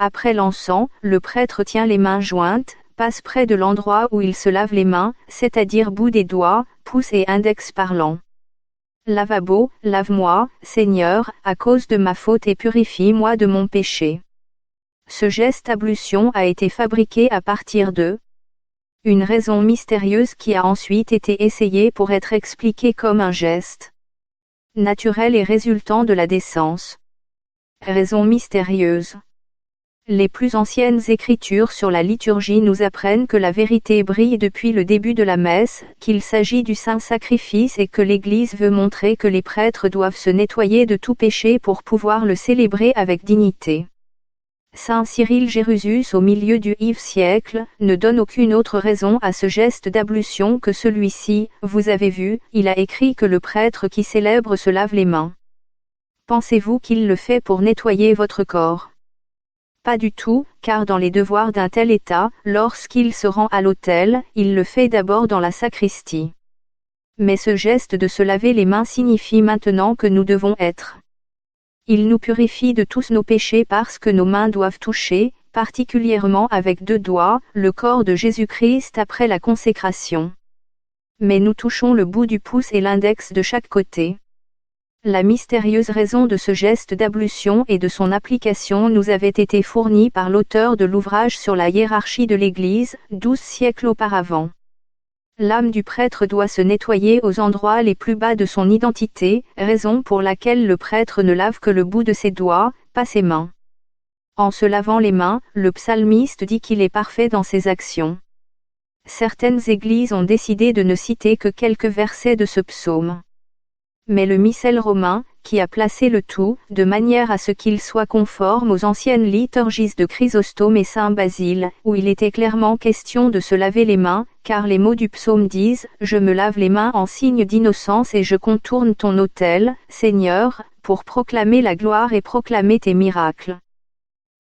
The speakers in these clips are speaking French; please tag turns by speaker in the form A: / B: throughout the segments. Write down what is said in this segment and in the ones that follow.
A: Après l'encens, le prêtre tient les mains jointes, passe près de l'endroit où il se lave les mains, c'est-à-dire bout des doigts, pouce et index parlant. Lavabo, lave-moi, Seigneur, à cause de ma faute et purifie-moi de mon péché. Ce geste ablution a été fabriqué à partir de une raison mystérieuse qui a ensuite été essayée pour être expliquée comme un geste naturel et résultant de la décence. Raison mystérieuse. Les plus anciennes écritures sur la liturgie nous apprennent que la vérité brille depuis le début de la messe, qu'il s'agit du saint sacrifice et que l'Église veut montrer que les prêtres doivent se nettoyer de tout péché pour pouvoir le célébrer avec dignité. Saint Cyril Jérusus au milieu du IVe siècle, ne donne aucune autre raison à ce geste d'ablution que celui-ci. Vous avez vu, il a écrit que le prêtre qui célèbre se lave les mains. Pensez-vous qu'il le fait pour nettoyer votre corps? Pas du tout, car dans les devoirs d'un tel état, lorsqu'il se rend à l'autel, il le fait d'abord dans la sacristie. Mais ce geste de se laver les mains signifie maintenant que nous devons être. Il nous purifie de tous nos péchés parce que nos mains doivent toucher, particulièrement avec 2 doigts, le corps de Jésus-Christ après la consécration. Mais nous touchons le bout du pouce et l'index de chaque côté. La mystérieuse raison de ce geste d'ablution et de son application nous avait été fournie par l'auteur de l'ouvrage sur la hiérarchie de l'Église, 12 siècles auparavant. L'âme du prêtre doit se nettoyer aux endroits les plus bas de son identité, raison pour laquelle le prêtre ne lave que le bout de ses doigts, pas ses mains. En se lavant les mains, le psalmiste dit qu'il est parfait dans ses actions. Certaines églises ont décidé de ne citer que quelques versets de ce psaume. Mais le missel romain, qui a placé le tout, de manière à ce qu'il soit conforme aux anciennes liturgies de Chrysostome et Saint Basile, où il était clairement question de se laver les mains, car les mots du psaume disent « Je me lave les mains en signe d'innocence et je contourne ton autel, Seigneur, pour proclamer la gloire et proclamer tes miracles ».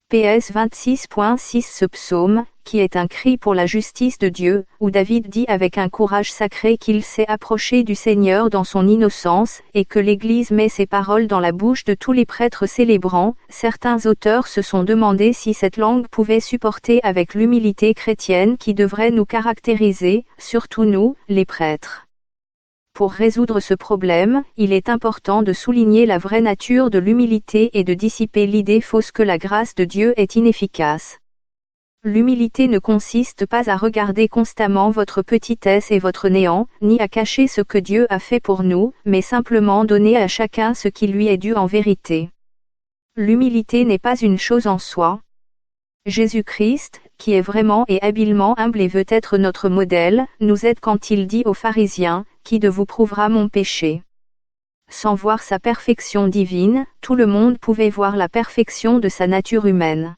A: PS 26.6 Ce psaume, qui est un cri pour la justice de Dieu, où David dit avec un courage sacré qu'il s'est approché du Seigneur dans son innocence, et que l'Église met ces paroles dans la bouche de tous les prêtres célébrants, certains auteurs se sont demandé si cette langue pouvait supporter avec l'humilité chrétienne qui devrait nous caractériser, surtout nous, les prêtres. Pour résoudre ce problème, il est important de souligner la vraie nature de l'humilité et de dissiper l'idée fausse que la grâce de Dieu est inefficace. L'humilité ne consiste pas à regarder constamment votre petitesse et votre néant, ni à cacher ce que Dieu a fait pour nous, mais simplement donner à chacun ce qui lui est dû en vérité. L'humilité n'est pas une chose en soi. Jésus-Christ, qui est vraiment et habilement humble et veut être notre modèle, nous aide quand il dit aux pharisiens, « Qui de vous prouvera mon péché ?» Sans voir sa perfection divine, tout le monde pouvait voir la perfection de sa nature humaine.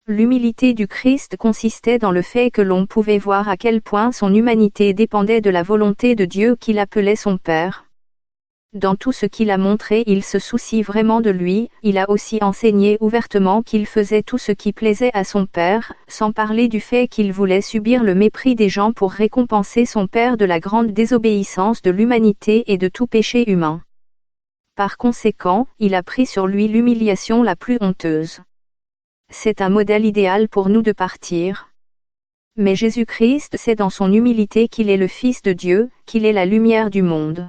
A: L'humilité du Christ consistait dans le fait que l'on pouvait voir à quel point son humanité dépendait de la volonté de Dieu qu'il appelait son Père. Dans tout ce qu'il a montré, il se soucie vraiment de lui. Il a aussi enseigné ouvertement qu'il faisait tout ce qui plaisait à son Père, sans parler du fait qu'il voulait subir le mépris des gens pour récompenser son Père de la grande désobéissance de l'humanité et de tout péché humain. Par conséquent, il a pris sur lui l'humiliation la plus honteuse. C'est un modèle idéal pour nous de partir. Mais Jésus-Christ sait dans son humilité qu'il est le Fils de Dieu, qu'il est la lumière du monde.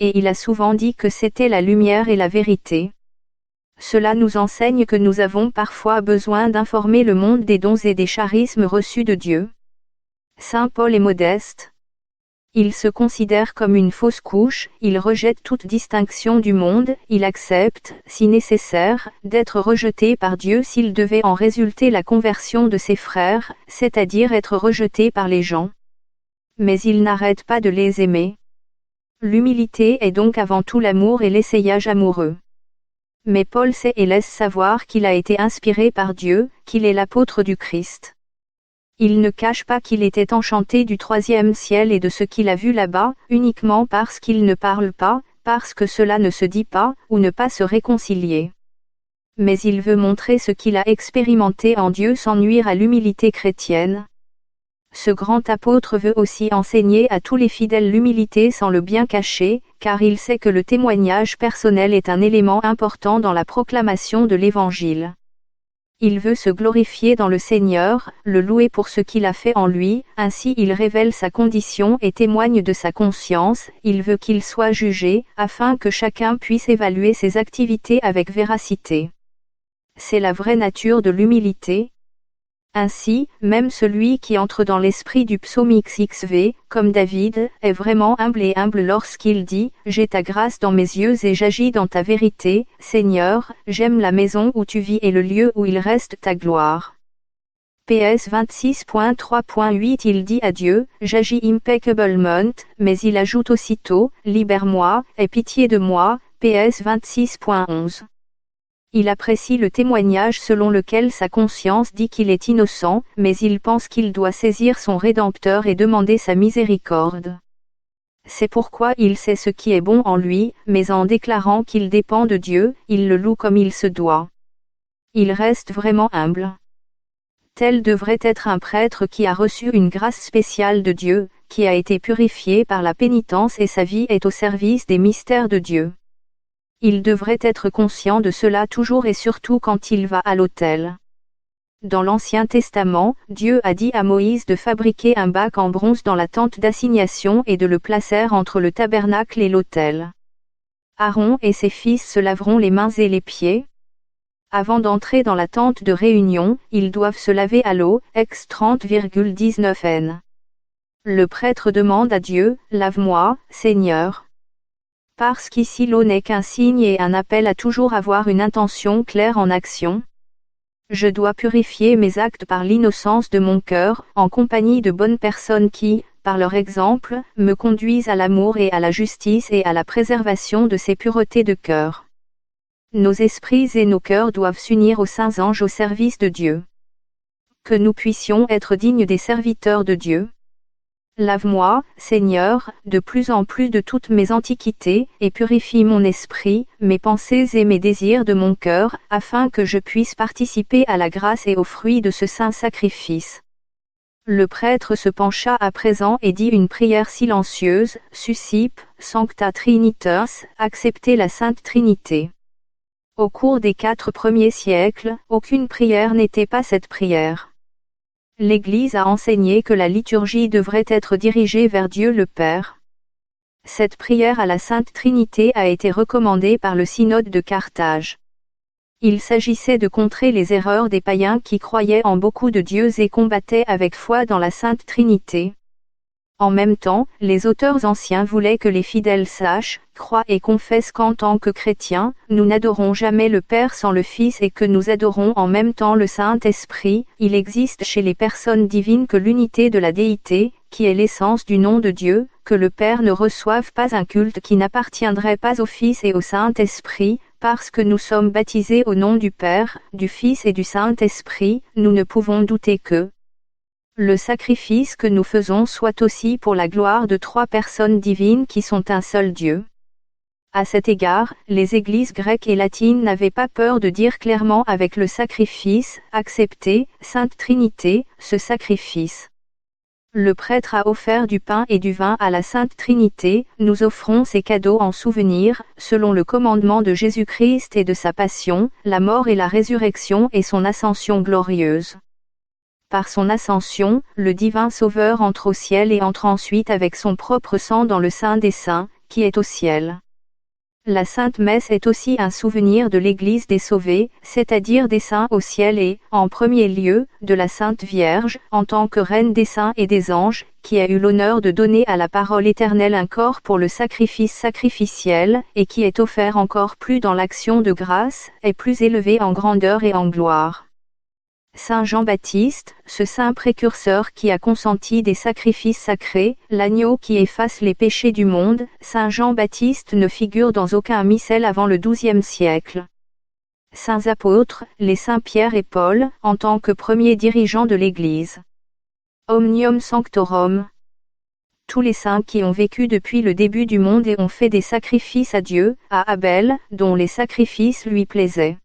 A: Et il a souvent dit que c'était la lumière et la vérité. Cela nous enseigne que nous avons parfois besoin d'informer le monde des dons et des charismes reçus de Dieu. Saint Paul est modeste. Il se considère comme une fausse couche, il rejette toute distinction du monde, il accepte, si nécessaire, d'être rejeté par Dieu s'il devait en résulter la conversion de ses frères, c'est-à-dire être rejeté par les gens. Mais il n'arrête pas de les aimer. L'humilité est donc avant tout l'amour et l'essayage amoureux. Mais Paul sait et laisse savoir qu'il a été inspiré par Dieu, qu'il est l'apôtre du Christ. Il ne cache pas qu'il était enchanté du 3e ciel et de ce qu'il a vu là-bas, uniquement parce qu'il ne parle pas, parce que cela ne se dit pas, ou ne pas se réconcilier. Mais il veut montrer ce qu'il a expérimenté en Dieu sans nuire à l'humilité chrétienne. Ce grand apôtre veut aussi enseigner à tous les fidèles l'humilité sans le bien cacher, car il sait que le témoignage personnel est un élément important dans la proclamation de l'Évangile. Il veut se glorifier dans le Seigneur, le louer pour ce qu'il a fait en lui, ainsi il révèle sa condition et témoigne de sa conscience, il veut qu'il soit jugé, afin que chacun puisse évaluer ses activités avec véracité. C'est la vraie nature de l'humilité. Ainsi, même celui qui entre dans l'esprit du psaume XXV, comme David, est vraiment humble et humble lorsqu'il dit « J'ai ta grâce dans mes yeux et j'agis dans ta vérité, Seigneur, j'aime la maison où tu vis et le lieu où il reste ta gloire. » PS 26.3.8 Il dit à Dieu « J'agis impeccablement », mais il ajoute aussitôt « Libère-moi, aie pitié de moi », PS 26.11. Il apprécie le témoignage selon lequel sa conscience dit qu'il est innocent, mais il pense qu'il doit saisir son Rédempteur et demander sa miséricorde. C'est pourquoi il sait ce qui est bon en lui, mais en déclarant qu'il dépend de Dieu, il le loue comme il se doit. Il reste vraiment humble. Tel devrait être un prêtre qui a reçu une grâce spéciale de Dieu, qui a été purifié par la pénitence et sa vie est au service des mystères de Dieu. Il devrait être conscient de cela toujours et surtout quand il va à l'autel. Dans l'Ancien Testament, Dieu a dit à Moïse de fabriquer un bac en bronze dans la tente d'assignation et de le placer entre le tabernacle et l'autel. Aaron et ses fils se laveront les mains et les pieds. Avant d'entrer dans la tente de réunion, ils doivent se laver à l'eau, Ex 30,19 n. Le prêtre demande à Dieu, « Lave-moi, Seigneur. » Parce qu'ici l'eau n'est qu'un signe et un appel à toujours avoir une intention claire en action. Je dois purifier mes actes par l'innocence de mon cœur, en compagnie de bonnes personnes qui, par leur exemple, me conduisent à l'amour et à la justice et à la préservation de ces puretés de cœur. Nos esprits et nos cœurs doivent s'unir aux saints anges au service de Dieu. Que nous puissions être dignes des serviteurs de Dieu. Lave-moi, Seigneur, de plus en plus de toutes mes antiquités, et purifie mon esprit, mes pensées et mes désirs de mon cœur, afin que je puisse participer à la grâce et aux fruits de ce saint sacrifice. Le prêtre se pencha à présent et dit une prière silencieuse, Suscipe, Sancta Trinitas, acceptez la Sainte Trinité. Au cours des 4 premiers siècles, aucune prière n'était pas cette prière. L'Église a enseigné que la liturgie devrait être dirigée vers Dieu le Père. Cette prière à la Sainte Trinité a été recommandée par le synode de Carthage. Il s'agissait de contrer les erreurs des païens qui croyaient en beaucoup de dieux et combattaient avec foi dans la Sainte Trinité. En même temps, les auteurs anciens voulaient que les fidèles sachent, croient et confessent qu'en tant que chrétiens, nous n'adorons jamais le Père sans le Fils et que nous adorons en même temps le Saint-Esprit. Il existe chez les personnes divines que l'unité de la déité, qui est l'essence du nom de Dieu, que le Père ne reçoive pas un culte qui n'appartiendrait pas au Fils et au Saint-Esprit, parce que nous sommes baptisés au nom du Père, du Fils et du Saint-Esprit, nous ne pouvons douter que le sacrifice que nous faisons soit aussi pour la gloire de 3 personnes divines qui sont un seul Dieu. À cet égard, les églises grecques et latines n'avaient pas peur de dire clairement avec le sacrifice, acceptez, Sainte Trinité, ce sacrifice. Le prêtre a offert du pain et du vin à la Sainte Trinité, nous offrons ces cadeaux en souvenir, selon le commandement de Jésus-Christ et de sa passion, la mort et la résurrection et son ascension glorieuse. Par son ascension, le divin Sauveur entre au ciel et entre ensuite avec son propre sang dans le Saint des Saints, qui est au ciel. La Sainte Messe est aussi un souvenir de l'Église des sauvés, c'est-à-dire des saints au ciel et, en premier lieu, de la Sainte Vierge, en tant que Reine des saints et des anges, qui a eu l'honneur de donner à la parole éternelle un corps pour le sacrifice sacrificiel, et qui est offert encore plus dans l'action de grâce, est plus élevé en grandeur et en gloire. Saint Jean-Baptiste, ce saint précurseur qui a consenti des sacrifices sacrés, l'agneau qui efface les péchés du monde, Saint Jean-Baptiste ne figure dans aucun missel avant le XIIe siècle. Saints apôtres, les saints Pierre et Paul, en tant que premiers dirigeants de l'Église. Omnium Sanctorum. Tous les saints qui ont vécu depuis le début du monde et ont fait des sacrifices à Dieu, à Abel, dont les sacrifices lui plaisaient.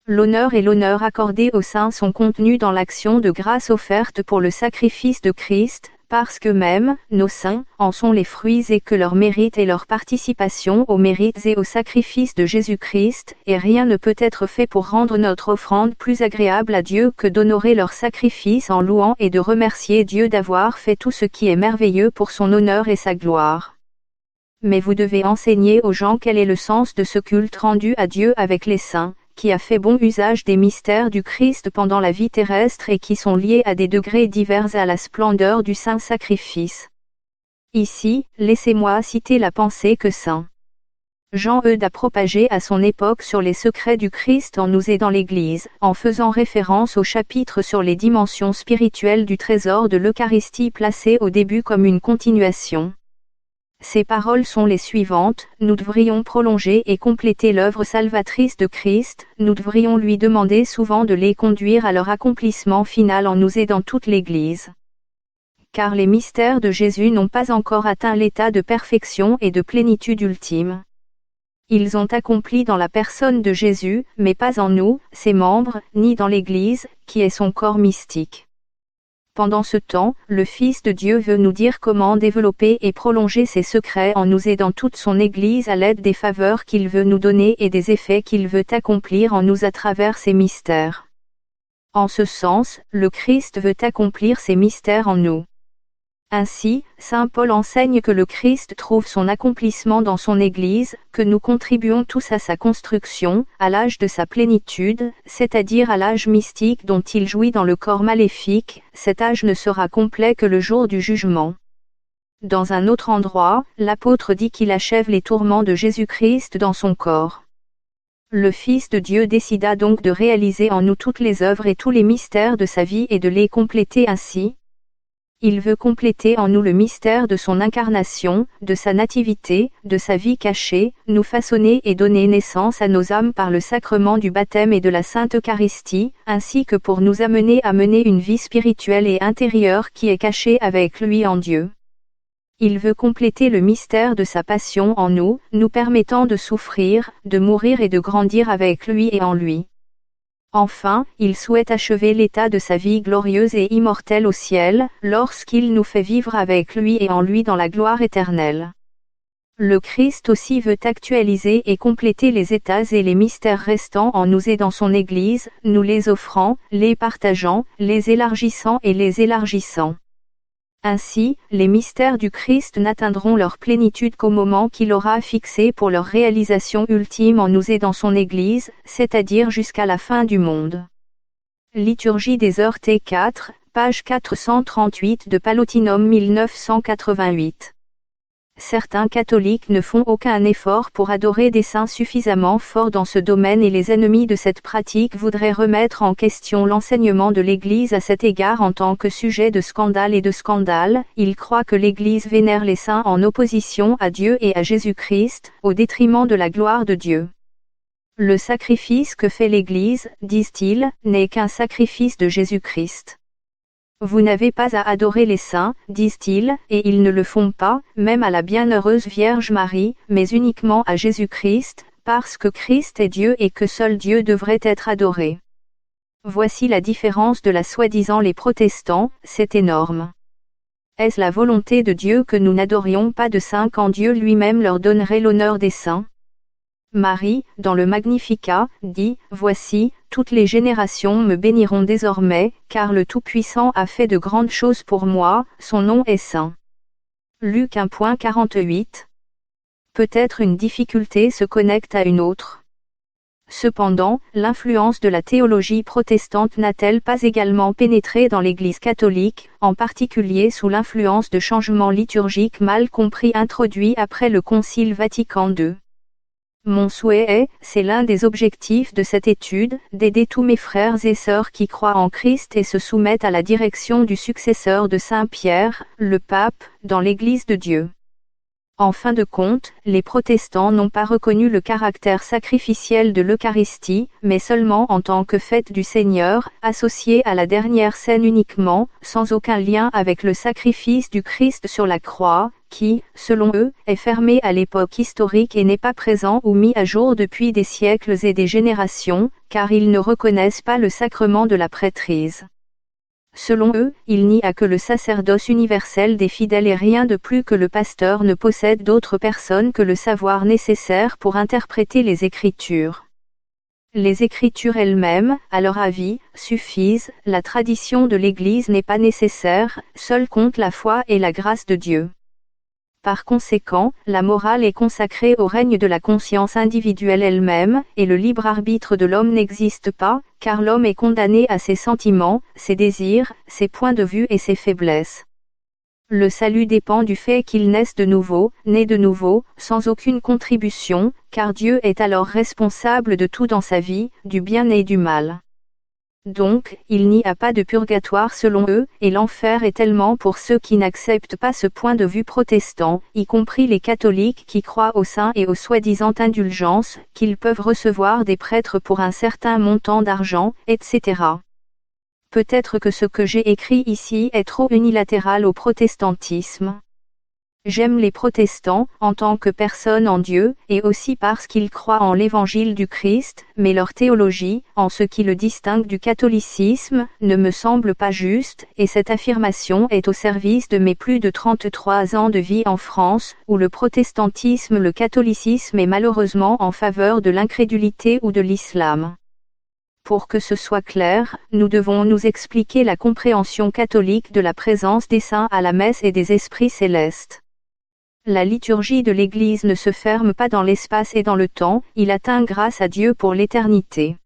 A: L'honneur et l'honneur accordés aux saints sont contenus dans l'action de grâce offerte pour le sacrifice de Christ, parce qu'eux-mêmes, nos saints, en sont les fruits et que leur mérite et leur participation aux mérites et aux sacrifices de Jésus-Christ, et rien ne peut être fait pour rendre notre offrande plus agréable à Dieu que d'honorer leur sacrifice en louant et de remercier Dieu d'avoir fait tout ce qui est merveilleux pour son honneur et sa gloire. Mais vous devez enseigner aux gens quel est le sens de ce culte rendu à Dieu avec les saints, qui a fait bon usage des mystères du Christ pendant la vie terrestre et qui sont liés à des degrés divers à la splendeur du saint sacrifice. Ici, laissez-moi citer la pensée que saint Jean a propagée à son époque sur les secrets du Christ en nous et dans l'Église, en faisant référence au chapitre sur les dimensions spirituelles du trésor de l'Eucharistie placé au début comme une continuation. Ces paroles sont les suivantes: nous devrions prolonger et compléter l'œuvre salvatrice de Christ, nous devrions lui demander souvent de les conduire à leur accomplissement final en nous et dans toute l'Église. Car les mystères de Jésus n'ont pas encore atteint l'état de perfection et de plénitude ultime. Ils ont accompli dans la personne de Jésus, mais pas en nous, ses membres, ni dans l'Église, qui est son corps mystique. Pendant ce temps, le Fils de Dieu veut nous dire comment développer et prolonger ses secrets en nous et dans toute son Église à l'aide des faveurs qu'il veut nous donner et des effets qu'il veut accomplir en nous à travers ces mystères. En ce sens, le Christ veut accomplir ces mystères en nous. Ainsi, saint Paul enseigne que le Christ trouve son accomplissement dans son Église, que nous contribuons tous à sa construction, à l'âge de sa plénitude, c'est-à-dire à l'âge mystique dont il jouit dans le corps maléfique. Cet âge ne sera complet que le jour du jugement. Dans un autre endroit, l'apôtre dit qu'il achève les tourments de Jésus-Christ dans son corps. Le Fils de Dieu décida donc de réaliser en nous toutes les œuvres et tous les mystères de sa vie et de les compléter ainsi. Il veut compléter en nous le mystère de son incarnation, de sa nativité, de sa vie cachée, nous façonner et donner naissance à nos âmes par le sacrement du baptême et de la Sainte Eucharistie, ainsi que pour nous amener à mener une vie spirituelle et intérieure qui est cachée avec lui en Dieu. Il veut compléter le mystère de sa passion en nous, nous permettant de souffrir, de mourir et de grandir avec lui et en lui. Enfin, il souhaite achever l'état de sa vie glorieuse et immortelle au ciel, lorsqu'il nous fait vivre avec lui et en lui dans la gloire éternelle. Le Christ aussi veut actualiser et compléter les états et les mystères restants en nous et dans son Église, nous les offrant, les partageant, les élargissant et les élargissant. Ainsi, les mystères du Christ n'atteindront leur plénitude qu'au moment qu'il aura fixé pour leur réalisation ultime en nous et dans son Église, c'est-à-dire jusqu'à la fin du monde. Liturgie des heures T4, page 438 de Pallotinum 1988. Certains catholiques ne font aucun effort pour adorer des saints suffisamment forts dans ce domaine et les ennemis de cette pratique voudraient remettre en question l'enseignement de l'Église à cet égard en tant que sujet de scandale et de scandale. Ils croient que l'Église vénère les saints en opposition à Dieu et à Jésus-Christ, au détriment de la gloire de Dieu. Le sacrifice que fait l'Église, disent-ils, n'est qu'un sacrifice de Jésus-Christ. Vous n'avez pas à adorer les saints, disent-ils, et ils ne le font pas, même à la bienheureuse Vierge Marie, mais uniquement à Jésus-Christ, parce que Christ est Dieu et que seul Dieu devrait être adoré. Voici la différence de la soi-disant les protestants, c'est énorme. Est-ce la volonté de Dieu que nous n'adorions pas de saints quand Dieu lui-même leur donnerait l'honneur des saints ? Marie, dans le Magnificat, dit, « Voici, toutes les générations me béniront désormais, car le Tout-Puissant a fait de grandes choses pour moi, son nom est saint. » Luc 1.48. Peut-être une difficulté se connecte à une autre. Cependant, l'influence de la théologie protestante n'a-t-elle pas également pénétré dans l'Église catholique, en particulier sous l'influence de changements liturgiques mal compris introduits après le Concile Vatican II ? Mon souhait est, c'est l'un des objectifs de cette étude, d'aider tous mes frères et sœurs qui croient en Christ et se soumettent à la direction du successeur de Saint Pierre, le pape, dans l'Église de Dieu. En fin de compte, les protestants n'ont pas reconnu le caractère sacrificiel de l'Eucharistie, mais seulement en tant que fête du Seigneur, associée à la dernière scène uniquement, sans aucun lien avec le sacrifice du Christ sur la croix, qui, selon eux, est fermé à l'époque historique et n'est pas présent ou mis à jour depuis des siècles et des générations, car ils ne reconnaissent pas le sacrement de la prêtrise. Selon eux, il n'y a que le sacerdoce universel des fidèles et rien de plus que le pasteur ne possède d'autre personne que le savoir nécessaire pour interpréter les Écritures. Les Écritures elles-mêmes, à leur avis, suffisent, la tradition de l'Église n'est pas nécessaire, seule compte la foi et la grâce de Dieu. Par conséquent, la morale est consacrée au règne de la conscience individuelle elle-même, et le libre arbitre de l'homme n'existe pas, car l'homme est condamné à ses sentiments, ses désirs, ses points de vue et ses faiblesses. Le salut dépend du fait qu'il naisse de nouveau, né de nouveau, sans aucune contribution, car Dieu est alors responsable de tout dans sa vie, du bien et du mal. Donc, il n'y a pas de purgatoire selon eux, et l'enfer est tellement pour ceux qui n'acceptent pas ce point de vue protestant, y compris les catholiques qui croient aux saints et aux soi-disant indulgences, qu'ils peuvent recevoir des prêtres pour un certain montant d'argent, etc. Peut-être que ce que j'ai écrit ici est trop unilatéral au protestantisme. J'aime les protestants, en tant que personnes en Dieu, et aussi parce qu'ils croient en l'évangile du Christ, mais leur théologie, en ce qui le distingue du catholicisme, ne me semble pas juste, et cette affirmation est au service de mes plus de 33 ans de vie en France, où le le catholicisme est malheureusement en faveur de l'incrédulité ou de l'islam. Pour que ce soit clair, nous devons nous expliquer la compréhension catholique de la présence des saints à la messe et des esprits célestes. La liturgie de l'Église ne se ferme pas dans l'espace et dans le temps, il atteint grâce à Dieu pour l'éternité.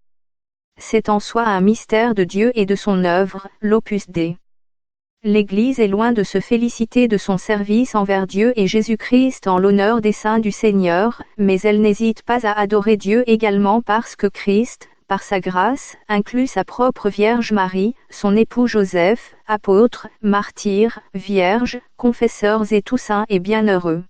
A: C'est en soi un mystère de Dieu et de son œuvre, l'Opus Dei. L'Église est loin de se féliciter de son service envers Dieu et Jésus-Christ en l'honneur des saints du Seigneur, mais elle n'hésite pas à adorer Dieu également parce que Christ, par sa grâce, inclut sa propre Vierge Marie, son époux Joseph, apôtres, martyrs, vierges, confesseurs et tous saints et bienheureux.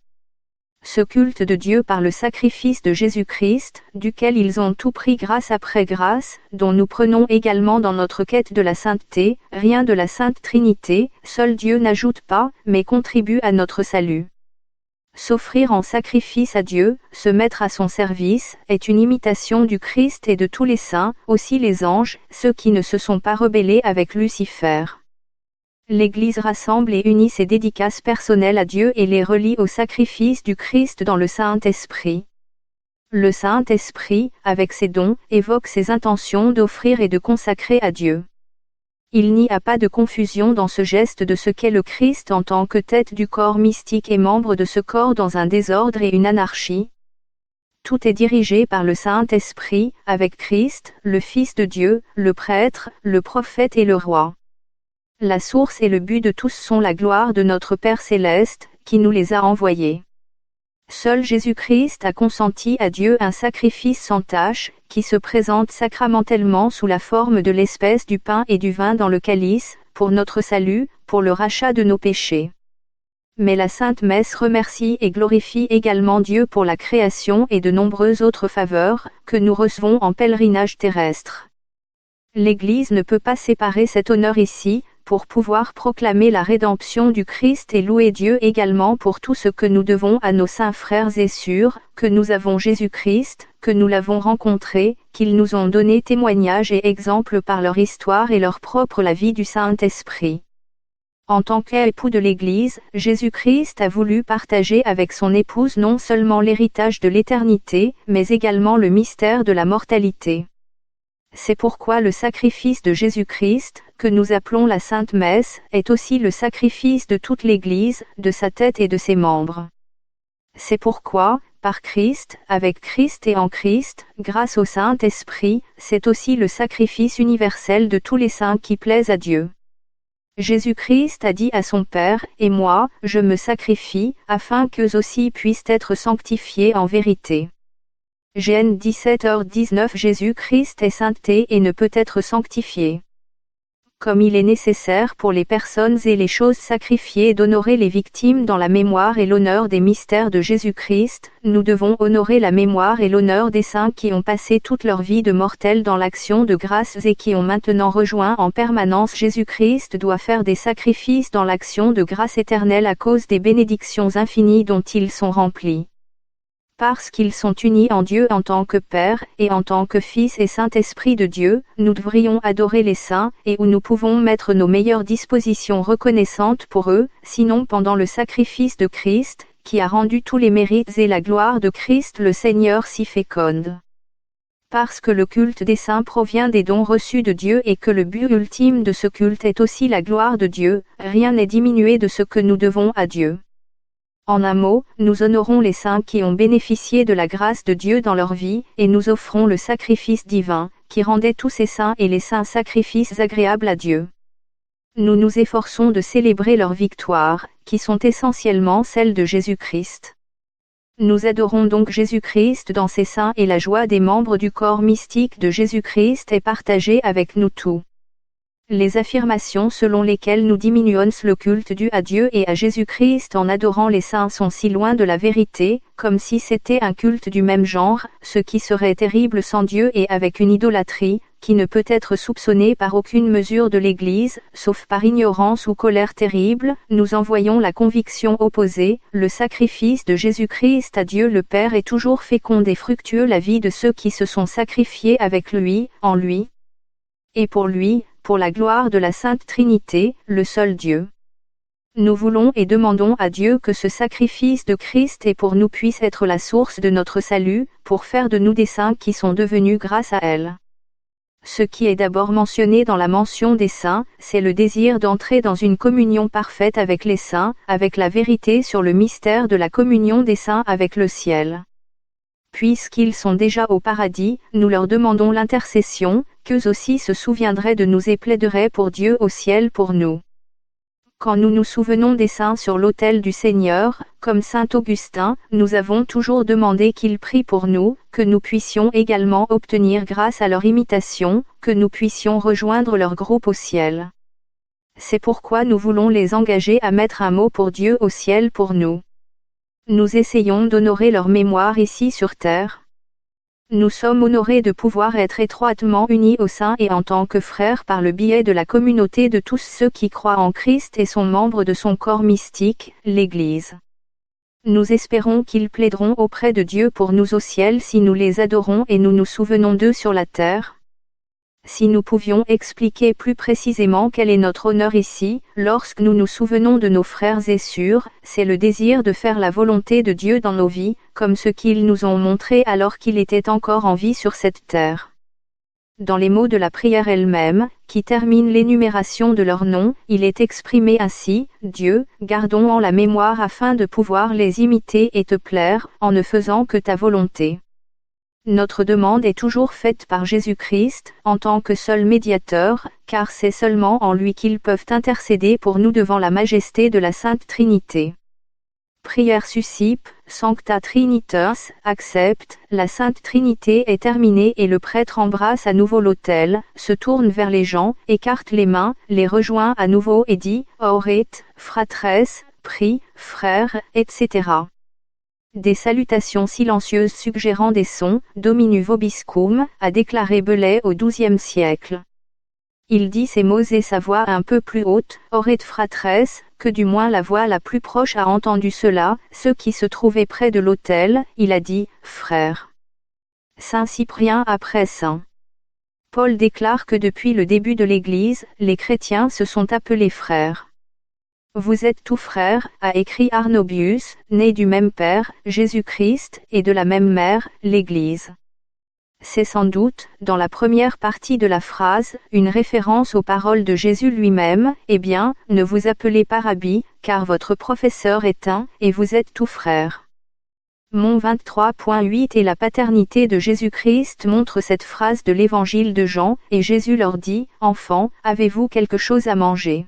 A: Ce culte de Dieu par le sacrifice de Jésus-Christ, duquel ils ont tout pris grâce après grâce, dont nous prenons également dans notre quête de la sainteté, rien de la Sainte Trinité, seul Dieu n'ajoute pas, mais contribue à notre salut. S'offrir en sacrifice à Dieu, se mettre à son service, est une imitation du Christ et de tous les saints, aussi les anges, ceux qui ne se sont pas rebellés avec Lucifer. L'Église rassemble et unit ses dédicaces personnelles à Dieu et les relie au sacrifice du Christ dans le Saint-Esprit. Le Saint-Esprit, avec ses dons, évoque ses intentions d'offrir et de consacrer à Dieu. Il n'y a pas de confusion dans ce geste de ce qu'est le Christ en tant que tête du corps mystique et membre de ce corps dans un désordre et une anarchie. Tout est dirigé par le Saint-Esprit, avec Christ, le Fils de Dieu, le prêtre, le prophète et le roi. La source et le but de tous sont la gloire de notre Père céleste, qui nous les a envoyés. Seul Jésus-Christ a consenti à Dieu un sacrifice sans tache, qui se présente sacramentellement sous la forme de l'espèce du pain et du vin dans le calice, pour notre salut, pour le rachat de nos péchés. Mais la Sainte Messe remercie et glorifie également Dieu pour la création et de nombreuses autres faveurs, que nous recevons en pèlerinage terrestre. L'Église ne peut pas séparer cet honneur ici, pour pouvoir proclamer la rédemption du Christ et louer Dieu également pour tout ce que nous devons à nos saints frères et sœurs, que nous avons Jésus-Christ, que nous l'avons rencontré, qu'ils nous ont donné témoignage et exemple par leur histoire et leur propre la vie du Saint-Esprit. En tant qu'époux de l'Église, Jésus-Christ a voulu partager avec son épouse non seulement l'héritage de l'éternité, mais également le mystère de la mortalité. C'est pourquoi le sacrifice de Jésus-Christ, que nous appelons la Sainte Messe, est aussi le sacrifice de toute l'Église, de sa tête et de ses membres. C'est pourquoi, par Christ, avec Christ et en Christ, grâce au Saint-Esprit, c'est aussi le sacrifice universel de tous les saints qui plaisent à Dieu. Jésus-Christ a dit à son Père, « Et moi, je me sacrifie, afin qu'eux aussi puissent être sanctifiés en vérité. » Jean 17h19 Jésus-Christ est sainteté et ne peut être sanctifié. Comme il est nécessaire pour les personnes et les choses sacrifiées d'honorer les victimes dans la mémoire et l'honneur des mystères de Jésus-Christ, nous devons honorer la mémoire et l'honneur des saints qui ont passé toute leur vie de mortels dans l'action de grâce et qui ont maintenant rejoint en permanence Jésus-Christ doit faire des sacrifices dans l'action de grâce éternelle à cause des bénédictions infinies dont ils sont remplis. Parce qu'ils sont unis en Dieu en tant que Père et en tant que Fils et Saint-Esprit de Dieu, nous devrions adorer les saints et où nous pouvons mettre nos meilleures dispositions reconnaissantes pour eux, sinon pendant le sacrifice de Christ, qui a rendu tous les mérites et la gloire de Christ le Seigneur si féconde. Parce que le culte des saints provient des dons reçus de Dieu et que le but ultime de ce culte est aussi la gloire de Dieu, rien n'est diminué de ce que nous devons à Dieu. En un mot, nous honorons les saints qui ont bénéficié de la grâce de Dieu dans leur vie, et nous offrons le sacrifice divin, qui rendait tous ces saints et les saints sacrifices agréables à Dieu. Nous nous efforçons de célébrer leurs victoires, qui sont essentiellement celles de Jésus-Christ. Nous adorons donc Jésus-Christ dans ses saints et la joie des membres du corps mystique de Jésus-Christ est partagée avec nous tous. Les affirmations selon lesquelles nous diminuons le culte dû à Dieu et à Jésus-Christ en adorant les saints sont si loin de la vérité, comme si c'était un culte du même genre, ce qui serait terrible sans Dieu et avec une idolâtrie, qui ne peut être soupçonnée par aucune mesure de l'Église, sauf par ignorance ou colère terrible. Nous envoyons la conviction opposée, le sacrifice de Jésus-Christ à Dieu le Père est toujours fécond et fructueux la vie de ceux qui se sont sacrifiés avec lui, en lui, et pour lui, pour la gloire de la Sainte Trinité, le seul Dieu. Nous voulons et demandons à Dieu que ce sacrifice de Christ et pour nous puisse être la source de notre salut, pour faire de nous des saints qui sont devenus grâce à elle. Ce qui est d'abord mentionné dans la mention des saints, c'est le désir d'entrer dans une communion parfaite avec les saints, avec la vérité sur le mystère de la communion des saints avec le ciel. Puisqu'ils sont déjà au paradis, nous leur demandons l'intercession, qu'eux aussi se souviendraient de nous et plaideraient pour Dieu au ciel pour nous. Quand nous nous souvenons des saints sur l'autel du Seigneur, comme saint Augustin, nous avons toujours demandé qu'il prie pour nous, que nous puissions également obtenir grâce à leur imitation, que nous puissions rejoindre leur groupe au ciel. C'est pourquoi nous voulons les engager à mettre un mot pour Dieu au ciel pour nous. Nous essayons d'honorer leur mémoire ici sur terre. Nous sommes honorés de pouvoir être étroitement unis aux saints et en tant que frères par le biais de la communauté de tous ceux qui croient en Christ et sont membres de son corps mystique, l'Église. Nous espérons qu'ils plaideront auprès de Dieu pour nous au ciel si nous les adorons et nous nous souvenons d'eux sur la terre. Si nous pouvions expliquer plus précisément quel est notre honneur ici, lorsque nous nous souvenons de nos frères et sœurs, c'est le désir de faire la volonté de Dieu dans nos vies, comme ce qu'ils nous ont montré alors qu'il était encore en vie sur cette terre. Dans les mots de la prière elle-même, qui termine l'énumération de leurs noms, il est exprimé ainsi, Dieu, gardons en la mémoire afin de pouvoir les imiter et te plaire, en ne faisant que ta volonté. Notre demande est toujours faite par Jésus-Christ, en tant que seul médiateur, car c'est seulement en lui qu'ils peuvent intercéder pour nous devant la majesté de la Sainte Trinité. Prière suscipe, Sancta Trinitas, accepte, la Sainte Trinité est terminée et le prêtre embrasse à nouveau l'autel, se tourne vers les gens, écarte les mains, les rejoint à nouveau et dit, Oret, fratres, prie, frères, etc. Des salutations silencieuses suggérant des sons, Dominu vobiscum, a déclaré Belay au XIIe siècle. Il dit ces mots et sa voix un peu plus haute, Oret fratres, que du moins la voix la plus proche a entendu cela, ceux qui se trouvaient près de l'autel, il a dit, frères. Saint Cyprien après Saint Paul déclare que depuis le début de l'Église, les chrétiens se sont appelés frères. Vous êtes tous frères, a écrit Arnobius, né du même Père, Jésus-Christ, et de la même Mère, l'Église. C'est sans doute, dans la première partie de la phrase, une référence aux paroles de Jésus lui-même, eh bien, ne vous appelez pas Rabbi, car votre professeur est un, et vous êtes tous frères. Mon 23.8 et la paternité de Jésus-Christ montre cette phrase de l'évangile de Jean, et Jésus leur dit, Enfants, avez-vous quelque chose à manger ?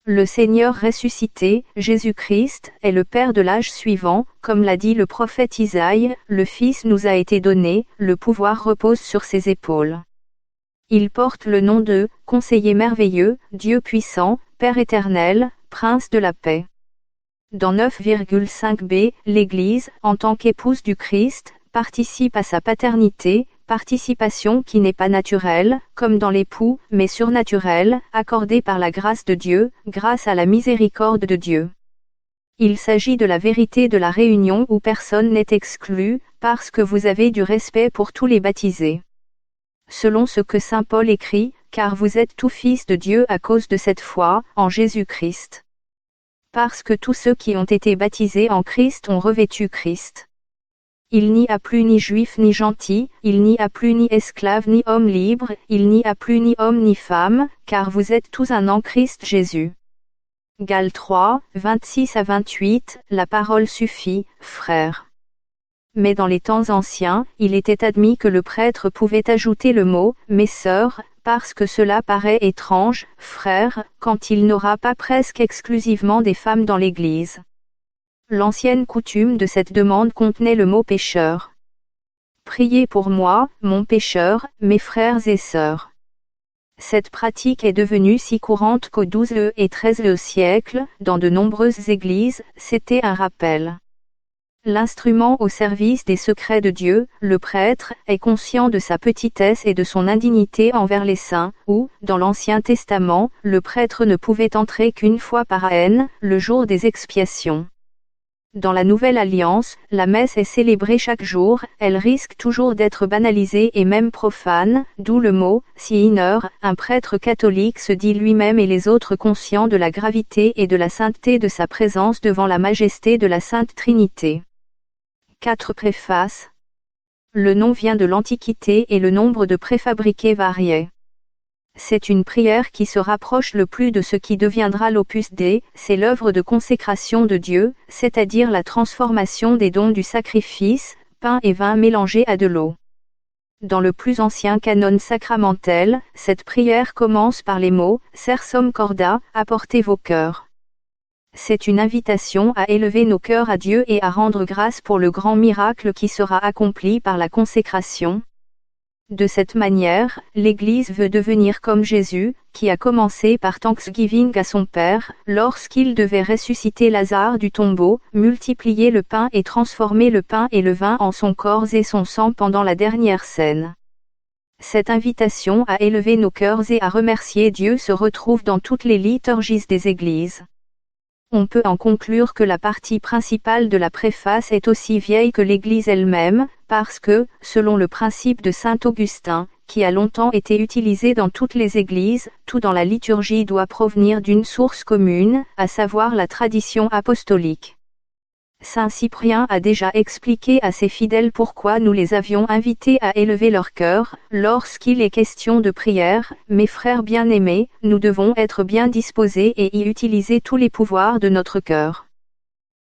A: Le Seigneur ressuscité, Jésus-Christ, est le Père de l'âge suivant, comme l'a dit le prophète Isaïe, le Fils nous a été donné, le pouvoir repose sur ses épaules. Il porte le nom de « Conseiller merveilleux, Dieu puissant, Père éternel, Prince de la paix ». Dans 9,5b, l'Église, en tant qu'épouse du Christ, participe à sa paternité, participation qui n'est pas naturelle, comme dans l'époux, mais surnaturelle, accordée par la grâce de Dieu, grâce à la miséricorde de Dieu. Il s'agit de la vérité de la réunion où personne n'est exclu, parce que vous avez du respect pour tous les baptisés. Selon ce que saint Paul écrit, car vous êtes tous fils de Dieu à cause de cette foi, en Jésus-Christ. Parce que tous ceux qui ont été baptisés en Christ ont revêtu Christ. Il n'y a plus ni juif ni gentil, il n'y a plus ni esclave ni homme libre, il n'y a plus ni homme ni femme, car vous êtes tous un en Christ Jésus. Galates 3, 26 à 28, la parole suffit, frères. Mais dans les temps anciens, il était admis que le prêtre pouvait ajouter le mot « mes sœurs », parce que cela paraît étrange, frères, quand il n'aura pas presque exclusivement des femmes dans l'Église. L'ancienne coutume de cette demande contenait le mot pécheur. Priez pour moi, mon pécheur, mes frères et sœurs. Cette pratique est devenue si courante qu'au XIIe et XIIIe siècle, dans de nombreuses églises, c'était un rappel. L'instrument au service des secrets de Dieu, le prêtre, est conscient de sa petitesse et de son indignité envers les saints, où, dans l'Ancien Testament, le prêtre ne pouvait entrer qu'une fois par an, le jour des expiations. Dans la Nouvelle Alliance, la messe est célébrée chaque jour, elle risque toujours d'être banalisée et même profane, d'où le mot « sinner ». Un prêtre catholique se dit lui-même et les autres conscients de la gravité et de la sainteté de sa présence devant la majesté de la Sainte Trinité. 4 préfaces. Le nom vient de l'Antiquité et le nombre de préfabriqués variait. C'est une prière qui se rapproche le plus de ce qui deviendra l'Opus Dei, c'est l'œuvre de consécration de Dieu, c'est-à-dire la transformation des dons du sacrifice, pain et vin mélangés à de l'eau. Dans le plus ancien canon sacramentel, cette prière commence par les mots « Sersum corda, apportez vos cœurs ». C'est une invitation à élever nos cœurs à Dieu et à rendre grâce pour le grand miracle qui sera accompli par la consécration. De cette manière, l'Église veut devenir comme Jésus, qui a commencé par Thanksgiving à son Père, lorsqu'il devait ressusciter Lazare du tombeau, multiplier le pain et transformer le pain et le vin en son corps et son sang pendant la dernière scène. Cette invitation à élever nos cœurs et à remercier Dieu se retrouve dans toutes les liturgies des Églises. On peut en conclure que la partie principale de la préface est aussi vieille que l'Église elle-même, parce que, selon le principe de saint Augustin, qui a longtemps été utilisé dans toutes les Églises, tout dans la liturgie doit provenir d'une source commune, à savoir la tradition apostolique. Saint Cyprien a déjà expliqué à ses fidèles pourquoi nous les avions invités à élever leur cœur, lorsqu'il est question de prière. Mes frères bien-aimés, nous devons être bien disposés et y utiliser tous les pouvoirs de notre cœur.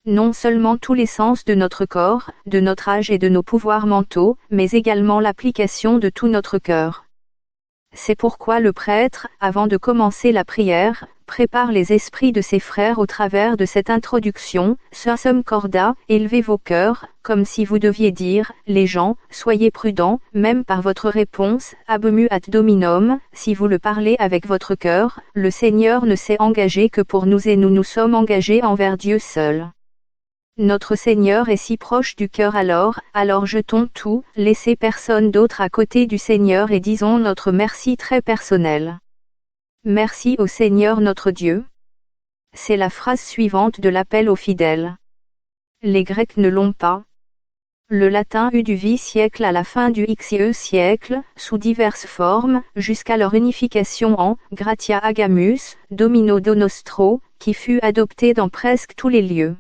A: Non seulement tous les sens de notre corps, de notre âge et de nos pouvoirs mentaux, mais également l'application de tout notre cœur. C'est pourquoi le prêtre, avant de commencer la prière, prépare les esprits de ses frères au travers de cette introduction, Sursum corda, élevez vos cœurs, comme si vous deviez dire, les gens, soyez prudents, même par votre réponse, Abemu ad Dominum, si vous le parlez avec votre cœur, le Seigneur ne s'est engagé que pour nous et nous nous sommes engagés envers Dieu seul. Notre Seigneur est si proche du cœur alors jetons tout, laissez personne d'autre à côté du Seigneur et disons notre merci très personnel. Merci au Seigneur notre Dieu. C'est la phrase suivante de l'appel aux fidèles. Les Grecs ne l'ont pas. Le latin eut du X siècle à la fin du Xe siècle, sous diverses formes, jusqu'à leur unification en « Gratia agamus, Domino donostro », qui fut adopté dans presque tous les lieux.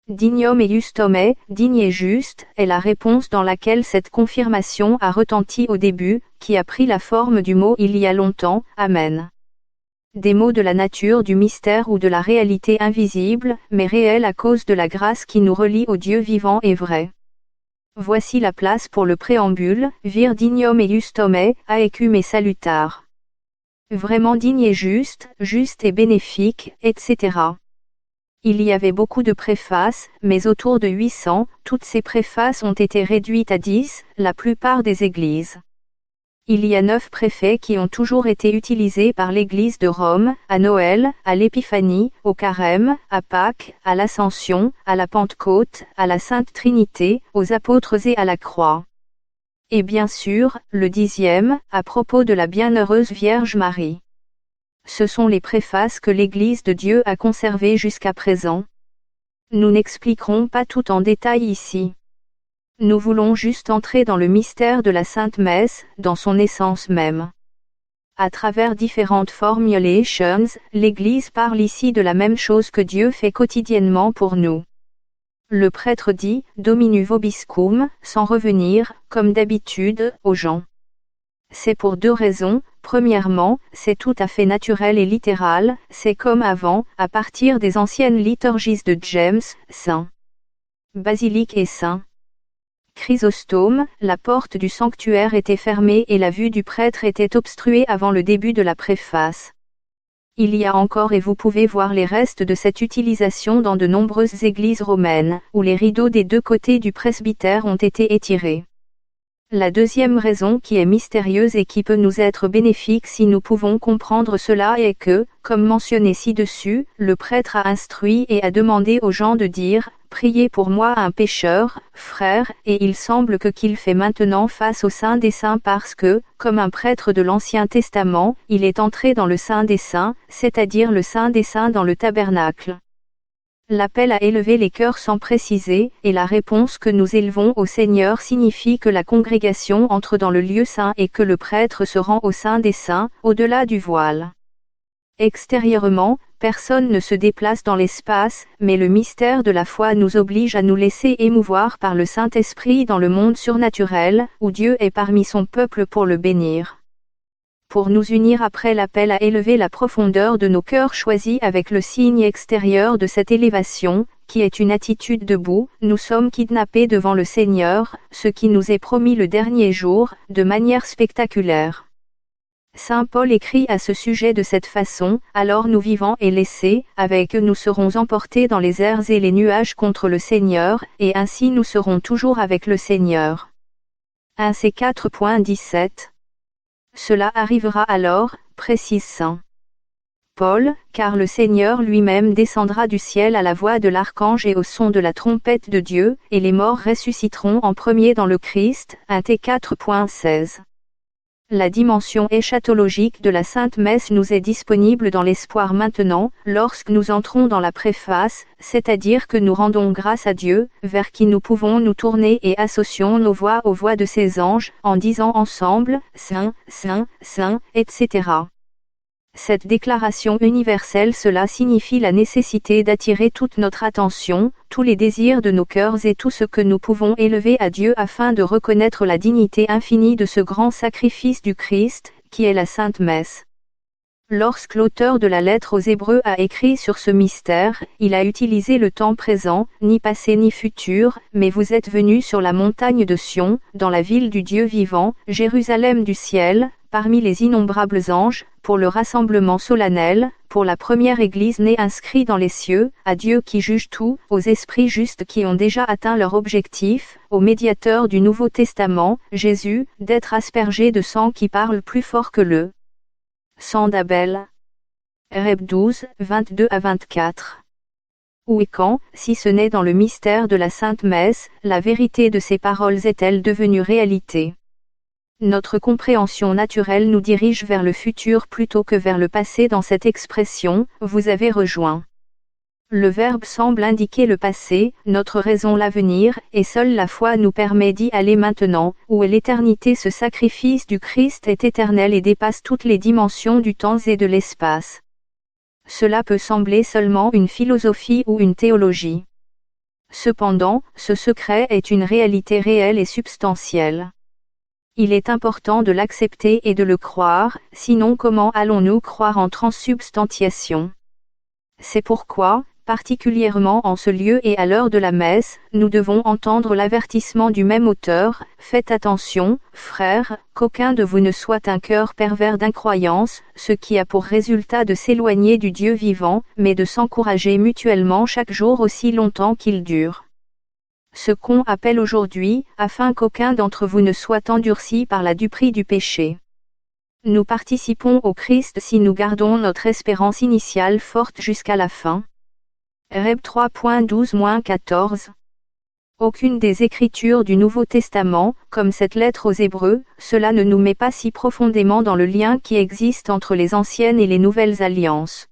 A: Dignum et justome, digne et juste, est la réponse dans laquelle cette confirmation a retenti au début, qui a pris la forme du mot il y a longtemps, Amen. Des mots de la nature du mystère ou de la réalité invisible, mais réelle à cause de la grâce qui nous relie au Dieu vivant et vrai. Voici la place pour le préambule, vir dignum et justome, aecum et salutar. Vraiment digne et juste et bénéfique, etc. Il y avait beaucoup de préfaces, mais autour de 800, toutes ces préfaces ont été réduites à 10, la plupart des églises. Il y a 9 préfaits qui ont toujours été utilisés par l'Église de Rome, à Noël, à l'Épiphanie, au Carême, à Pâques, à l'Ascension, à la Pentecôte, à la Sainte Trinité, aux apôtres et à la croix. Et bien sûr, le 10e, à propos de la bienheureuse Vierge Marie. Ce sont les préfaces que l'Église de Dieu a conservées jusqu'à présent. Nous n'expliquerons pas tout en détail ici. Nous voulons juste entrer dans le mystère de la Sainte Messe, dans son essence même. À travers différentes formulations, l'Église parle ici de la même chose que Dieu fait quotidiennement pour nous. Le prêtre dit « Dominu vobiscum » sans revenir, comme d'habitude, aux gens. C'est pour deux raisons. Premièrement, c'est tout à fait naturel et littéral, c'est comme avant, à partir des anciennes liturgies de James, Saint Basilique et Saint Chrysostome, la porte du sanctuaire était fermée et la vue du prêtre était obstruée avant le début de la préface. Il y a encore et vous pouvez voir les restes de cette utilisation dans de nombreuses églises romaines, où les rideaux des deux côtés du presbytère ont été étirés. La deuxième raison qui est mystérieuse et qui peut nous être bénéfique si nous pouvons comprendre cela est que, comme mentionné ci-dessus, le prêtre a instruit et a demandé aux gens de dire « Priez pour moi un pécheur, frère », et il semble qu'il fait maintenant face au Saint des Saints parce que, comme un prêtre de l'Ancien Testament, il est entré dans le Saint des Saints, c'est-à-dire le Saint des Saints dans le tabernacle. L'appel à élever les cœurs sans préciser, et la réponse que nous élevons au Seigneur signifie que la congrégation entre dans le lieu saint et que le prêtre se rend au Saint des Saints, au-delà du voile. Extérieurement, personne ne se déplace dans l'espace, mais le mystère de la foi nous oblige à nous laisser émouvoir par le Saint-Esprit dans le monde surnaturel, où Dieu est parmi son peuple pour le bénir. Pour nous unir après l'appel à élever la profondeur de nos cœurs choisis avec le signe extérieur de cette élévation, qui est une attitude debout, nous sommes kidnappés devant le Seigneur, ce qui nous est promis le dernier jour, de manière spectaculaire. Saint Paul écrit à ce sujet de cette façon, « Alors nous vivants et laissés, avec eux nous serons emportés dans les airs et les nuages contre le Seigneur, et ainsi nous serons toujours avec le Seigneur. » 1 C 4.17. Cela arrivera alors, précise Saint Paul, car le Seigneur lui-même descendra du ciel à la voix de l'archange et au son de la trompette de Dieu, et les morts ressusciteront en premier dans le Christ. 1 T 4.16. La dimension eschatologique de la Sainte Messe nous est disponible dans l'espoir maintenant, lorsque nous entrons dans la préface, c'est-à-dire que nous rendons grâce à Dieu, vers qui nous pouvons nous tourner et associons nos voix aux voix de ses anges, en disant ensemble, Saint, Saint, Saint, etc. Cette déclaration universelle, cela signifie la nécessité d'attirer toute notre attention, tous les désirs de nos cœurs et tout ce que nous pouvons élever à Dieu afin de reconnaître la dignité infinie de ce grand sacrifice du Christ, qui est la Sainte Messe. Lorsque l'auteur de la lettre aux Hébreux a écrit sur ce mystère, il a utilisé le temps présent, ni passé ni futur, mais vous êtes venus sur la montagne de Sion, dans la ville du Dieu vivant, Jérusalem du ciel, parmi les innombrables anges, pour le rassemblement solennel, pour la première Église née inscrite dans les cieux, à Dieu qui juge tout, aux esprits justes qui ont déjà atteint leur objectif, au médiateur du Nouveau Testament, Jésus, d'être aspergé de sang qui parle plus fort que le sang d'Abel. Reb 12, 22 à 24. Où et quand, si ce n'est dans le mystère de la Sainte Messe, la vérité de ces paroles est-elle devenue réalité? Notre compréhension naturelle nous dirige vers le futur plutôt que vers le passé dans cette expression, vous avez rejoint. Le verbe semble indiquer le passé, notre raison l'avenir, et seule la foi nous permet d'y aller maintenant, où est l'éternité. Ce sacrifice du Christ est éternel et dépasse toutes les dimensions du temps et de l'espace. Cela peut sembler seulement une philosophie ou une théologie. Cependant, ce secret est une réalité réelle et substantielle. Il est important de l'accepter et de le croire, sinon comment allons-nous croire en transsubstantiation? C'est pourquoi, particulièrement en ce lieu et à l'heure de la messe, nous devons entendre l'avertissement du même auteur, « Faites attention, frères, qu'aucun de vous ne soit un cœur pervers d'incroyance, ce qui a pour résultat de s'éloigner du Dieu vivant, mais de s'encourager mutuellement chaque jour aussi longtemps qu'il dure. » Ce qu'on appelle aujourd'hui, afin qu'aucun d'entre vous ne soit endurci par la duperie du péché. Nous participons au Christ si nous gardons notre espérance initiale forte jusqu'à la fin. Reb 3.12-14. Aucune des Écritures du Nouveau Testament, comme cette lettre aux Hébreux, cela ne nous met pas si profondément dans le lien qui existe entre les anciennes et les nouvelles alliances.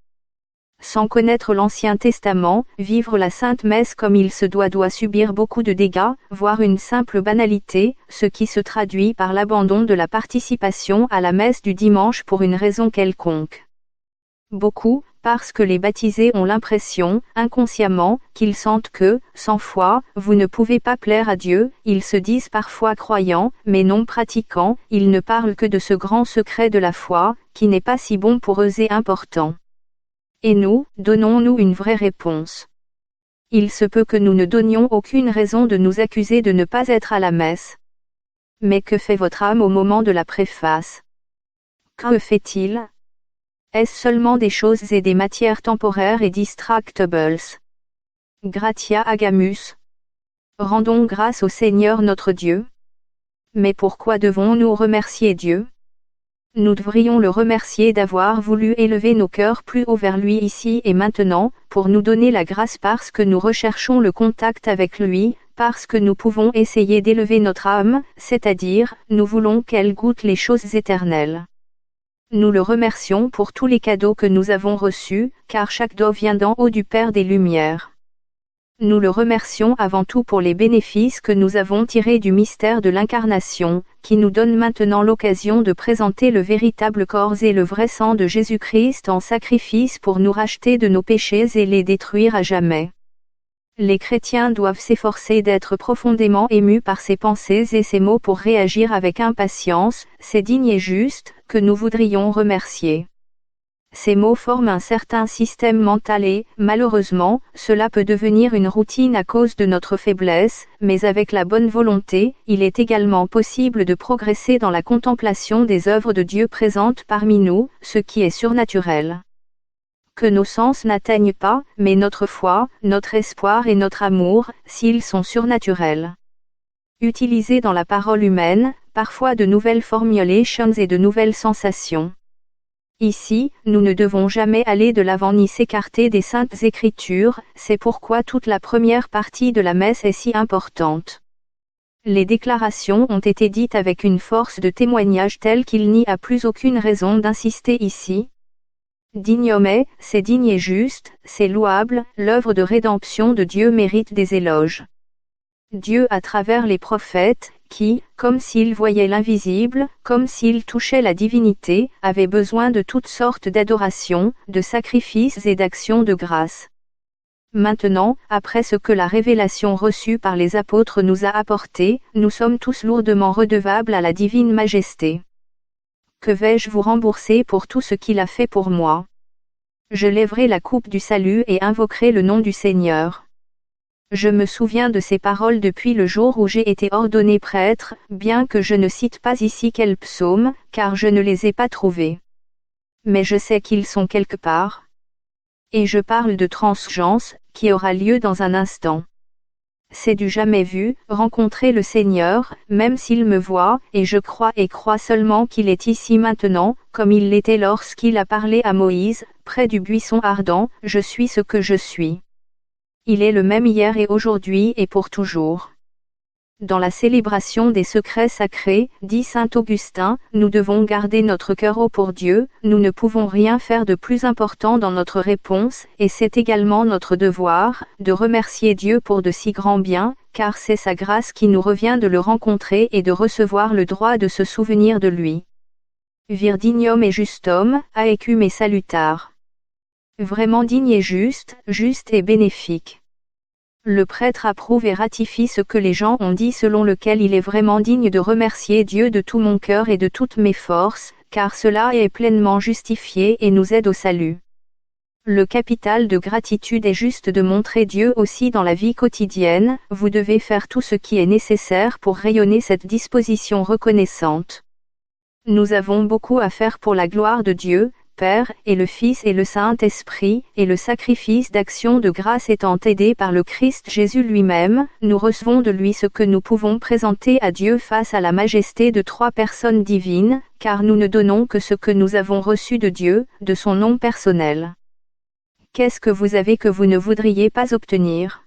A: Sans connaître l'Ancien Testament, vivre la Sainte Messe comme il se doit subir beaucoup de dégâts, voire une simple banalité, ce qui se traduit par l'abandon de la participation à la messe du dimanche pour une raison quelconque. Beaucoup, parce que les baptisés ont l'impression, inconsciemment, qu'ils sentent que, sans foi, vous ne pouvez pas plaire à Dieu, ils se disent parfois croyants, mais non pratiquants, ils ne parlent que de ce grand secret de la foi, qui n'est pas si bon pour eux et important. Et nous, donnons-nous une vraie réponse. Il se peut que nous ne donnions aucune raison de nous accuser de ne pas être à la messe. Mais que fait votre âme au moment de la préface? Que fait-il? Est-ce seulement des choses et des matières temporaires et distractables? Gratia agamus. Rendons grâce au Seigneur notre Dieu. Mais pourquoi devons-nous remercier Dieu? Nous devrions le remercier d'avoir voulu élever nos cœurs plus haut vers lui ici et maintenant, pour nous donner la grâce parce que nous recherchons le contact avec lui, parce que nous pouvons essayer d'élever notre âme, c'est-à-dire, nous voulons qu'elle goûte les choses éternelles. Nous le remercions pour tous les cadeaux que nous avons reçus, car chaque don vient d'en haut du Père des Lumières. Nous le remercions avant tout pour les bénéfices que nous avons tirés du mystère de l'Incarnation, qui nous donne maintenant l'occasion de présenter le véritable corps et le vrai sang de Jésus-Christ en sacrifice pour nous racheter de nos péchés et les détruire à jamais. Les chrétiens doivent s'efforcer d'être profondément émus par ces pensées et ces mots pour réagir avec impatience, c'est digne et juste, que nous voudrions remercier. Ces mots forment un certain système mental et, malheureusement, cela peut devenir une routine à cause de notre faiblesse, mais avec la bonne volonté, il est également possible de progresser dans la contemplation des œuvres de Dieu présentes parmi nous, ce qui est surnaturel. Que nos sens n'atteignent pas, mais notre foi, notre espoir et notre amour, s'ils sont surnaturels. Utilisés dans la parole humaine, parfois de nouvelles formulations et de nouvelles sensations. Ici, nous ne devons jamais aller de l'avant ni s'écarter des saintes écritures, c'est pourquoi toute la première partie de la messe est si importante. Les déclarations ont été dites avec une force de témoignage telle qu'il n'y a plus aucune raison d'insister ici. Dignum est, c'est digne et juste, c'est louable, l'œuvre de rédemption de Dieu mérite des éloges. Dieu à travers les prophètes, qui, comme s'ils voyaient l'invisible, comme s'ils touchaient la divinité, avaient besoin de toutes sortes d'adorations, de sacrifices et d'actions de grâce. Maintenant, après ce que la révélation reçue par les apôtres nous a apporté, nous sommes tous lourdement redevables à la divine majesté. Que vais-je vous rembourser pour tout ce qu'il a fait pour moi? Je lèverai la coupe du salut et invoquerai le nom du Seigneur. Je me souviens de ces paroles depuis le jour où j'ai été ordonné prêtre, bien que je ne cite pas ici quels psaumes, car je ne les ai pas trouvés. Mais je sais qu'ils sont quelque part. Et je parle de transgenance, qui aura lieu dans un instant. C'est du jamais vu, rencontrer le Seigneur, même s'il me voit, et je crois seulement qu'il est ici maintenant, comme il l'était lorsqu'il a parlé à Moïse, près du buisson ardent, je suis ce que je suis. Il est le même hier et aujourd'hui et pour toujours. Dans la célébration des secrets sacrés, dit saint Augustin, nous devons garder notre cœur haut pour Dieu, nous ne pouvons rien faire de plus important dans notre réponse, et c'est également notre devoir, de remercier Dieu pour de si grands biens, car c'est sa grâce qui nous revient de le rencontrer et de recevoir le droit de se souvenir de lui. Vir dignum et justum, aecum et salutar. Vraiment digne et juste et bénéfique. Le prêtre approuve et ratifie ce que les gens ont dit selon lequel il est vraiment digne de remercier Dieu de tout mon cœur et de toutes mes forces, car cela est pleinement justifié et nous aide au salut. Le capital de gratitude est juste de montrer Dieu aussi dans la vie quotidienne, vous devez faire tout ce qui est nécessaire pour rayonner cette disposition reconnaissante. Nous avons beaucoup à faire pour la gloire de Dieu, Père, et le Fils et le Saint-Esprit, et le sacrifice d'action de grâce étant aidé par le Christ Jésus lui-même, nous recevons de lui ce que nous pouvons présenter à Dieu face à la majesté de trois personnes divines, car nous ne donnons que ce que nous avons reçu de Dieu, de son nom personnel. Qu'est-ce que vous avez que vous ne voudriez pas obtenir?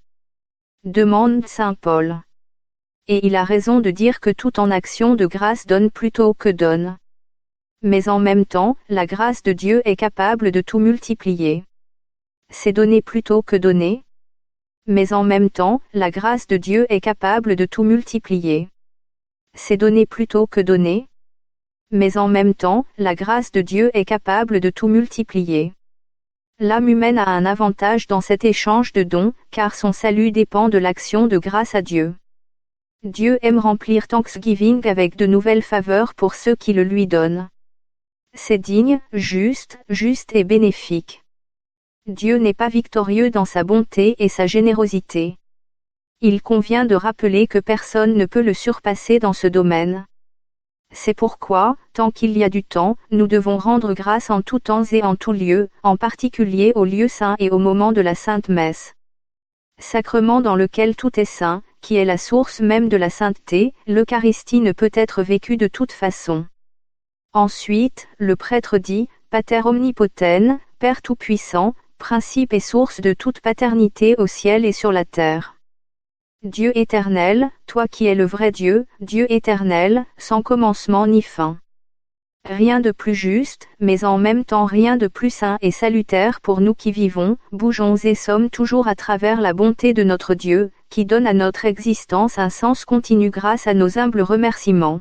A: Demande saint Paul. Et il a raison de dire que tout en action de grâce donne plutôt que donne. Mais en même temps, la grâce de Dieu est capable de tout multiplier. C'est donner plutôt que donner. Mais en même temps, la grâce de Dieu est capable de tout multiplier. C'est donner plutôt que donner. Mais en même temps, la grâce de Dieu est capable de tout multiplier. L'âme humaine a un avantage dans cet échange de dons, car son salut dépend de l'action de grâce à Dieu. Dieu aime remplir Thanksgiving avec de nouvelles faveurs pour ceux qui le lui donnent. C'est digne, juste et bénéfique. Dieu n'est pas victorieux dans sa bonté et sa générosité. Il convient de rappeler que personne ne peut le surpasser dans ce domaine. C'est pourquoi, tant qu'il y a du temps, nous devons rendre grâce en tout temps et en tout lieu, en particulier au lieu saint et au moment de la Sainte Messe. Sacrement dans lequel tout est saint, qui est la source même de la sainteté, l'Eucharistie ne peut être vécue de toute façon. Ensuite, le prêtre dit, Pater omnipoten, Père tout-puissant, principe et source de toute paternité au ciel et sur la terre. Dieu éternel, toi qui es le vrai Dieu, Dieu éternel, sans commencement ni fin. Rien de plus juste, mais en même temps rien de plus saint et salutaire pour nous qui vivons, bougeons et sommes toujours à travers la bonté de notre Dieu, qui donne à notre existence un sens continu grâce à nos humbles remerciements.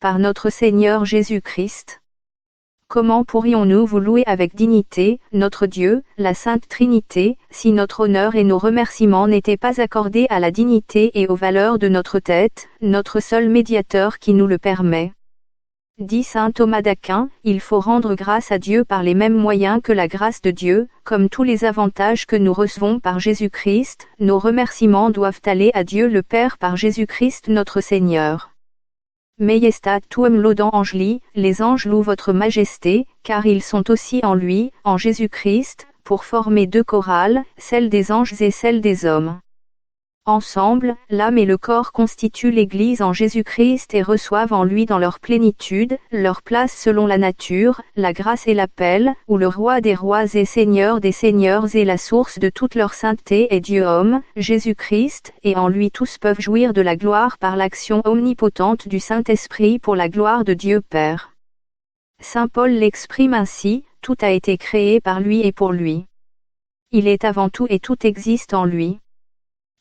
A: Par notre Seigneur Jésus-Christ. Comment pourrions-nous vous louer avec dignité, notre Dieu, la Sainte Trinité, si notre honneur et nos remerciements n'étaient pas accordés à la dignité et aux valeurs de notre tête, notre seul médiateur qui nous le permet? Dit saint Thomas d'Aquin, il faut rendre grâce à Dieu par les mêmes moyens que la grâce de Dieu, comme tous les avantages que nous recevons par Jésus-Christ, nos remerciements doivent aller à Dieu le Père par Jésus-Christ notre Seigneur. Majestat tuum laudant angeli, les anges louent votre majesté, car ils sont aussi en lui, en Jésus-Christ, pour former deux chorales, celle des anges et celle des hommes. Ensemble, l'âme et le corps constituent l'Église en Jésus-Christ et reçoivent en lui dans leur plénitude, leur place selon la nature, la grâce et l'appel, où le roi des rois et seigneur des seigneurs est la source de toute leur sainteté est Dieu homme, Jésus-Christ, et en lui tous peuvent jouir de la gloire par l'action omnipotente du Saint-Esprit pour la gloire de Dieu Père. Saint Paul l'exprime ainsi, tout a été créé par lui et pour lui. Il est avant tout et tout existe en lui.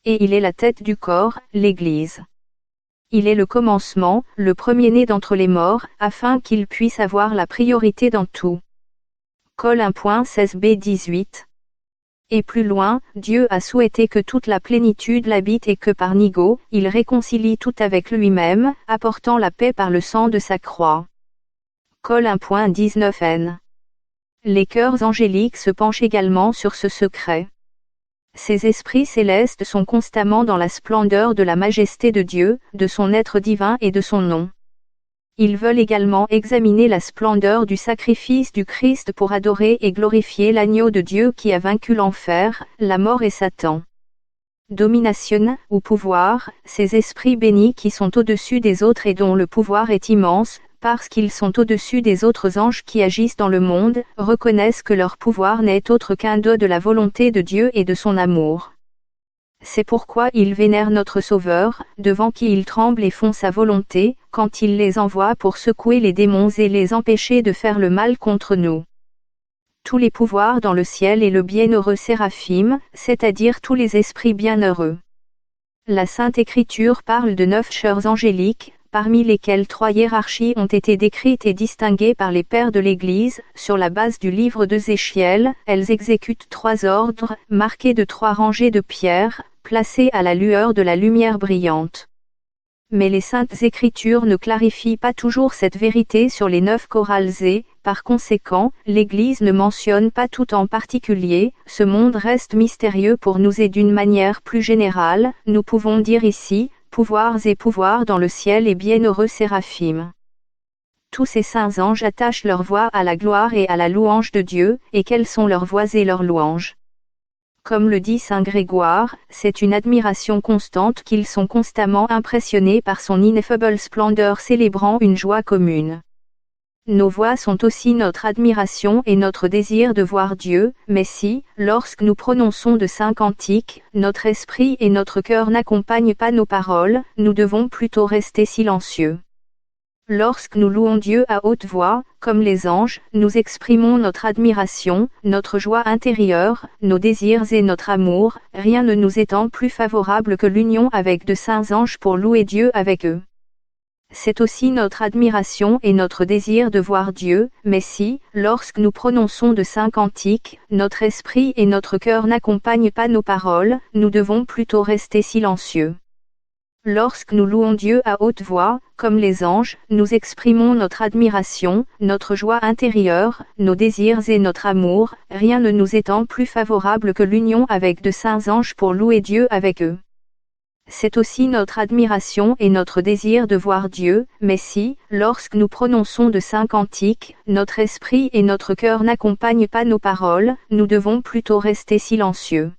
A: Et il est la tête du corps, l'Église. Il est le commencement, le premier-né d'entre les morts, afin qu'il puisse avoir la priorité dans tout. Col 1.16b 18. Et plus loin, Dieu a souhaité que toute la plénitude l'habite et que par Nigo, il réconcilie tout avec lui-même, apportant la paix par le sang de sa croix. Col 1.19n. Les chœurs angéliques se penchent également sur ce secret. Ces esprits célestes sont constamment dans la splendeur de la majesté de Dieu, de son être divin et de son nom. Ils veulent également examiner la splendeur du sacrifice du Christ pour adorer et glorifier l'agneau de Dieu qui a vaincu l'enfer, la mort et Satan. Domination, ou pouvoir, ces esprits bénis qui sont au-dessus des autres et dont le pouvoir est immense, parce qu'ils sont au-dessus des autres anges qui agissent dans le monde, reconnaissent que leur pouvoir n'est autre qu'un don de la volonté de Dieu et de son amour. C'est pourquoi ils vénèrent notre Sauveur, devant qui ils tremblent et font sa volonté, quand il les envoie pour secouer les démons et les empêcher de faire le mal contre nous. Tous les pouvoirs dans le ciel et le bienheureux Séraphim, c'est-à-dire tous les esprits bienheureux. La Sainte Écriture parle de 9 chœurs angéliques, parmi lesquels 3 hiérarchies ont été décrites et distinguées par les pères de l'Église, sur la base du livre d'Ézéchiel. Elles exécutent 3 ordres, marqués de 3 rangées de pierres, placées à la lueur de la lumière brillante. Mais les Saintes Écritures ne clarifient pas toujours cette vérité sur les 9 chorales et, par conséquent, l'Église ne mentionne pas tout en particulier. Ce monde reste mystérieux pour nous et d'une manière plus générale, nous pouvons dire ici, pouvoirs et pouvoirs dans le ciel et bienheureux Séraphim. Tous ces saints anges attachent leur voix à la gloire et à la louange de Dieu, et quelles sont leurs voix et leurs louanges? Comme le dit saint Grégoire, c'est une admiration constante qu'ils sont constamment impressionnés par son ineffable splendeur célébrant une joie commune. Nos voix sont aussi notre admiration et notre désir de voir Dieu, mais si, lorsque nous prononçons de saints cantiques, notre esprit et notre cœur n'accompagnent pas nos paroles, nous devons plutôt rester silencieux. Lorsque nous louons Dieu à haute voix, comme les anges, nous exprimons notre admiration, notre joie intérieure, nos désirs et notre amour, rien ne nous étant plus favorable que l'union avec de saints anges pour louer Dieu avec eux. C'est aussi notre admiration et notre désir de voir Dieu, mais si, lorsque nous prononçons de saints cantiques, notre esprit et notre cœur n'accompagnent pas nos paroles, nous devons plutôt rester silencieux. Lorsque nous louons Dieu à haute voix, comme les anges, nous exprimons notre admiration, notre joie intérieure, nos désirs et notre amour, rien ne nous étant plus favorable que l'union avec de saints anges pour louer Dieu avec eux. C'est aussi notre admiration et notre désir de voir Dieu, mais si, lorsque nous prononçons de saints cantiques, notre esprit et notre cœur n'accompagnent pas nos paroles, nous devons plutôt rester silencieux.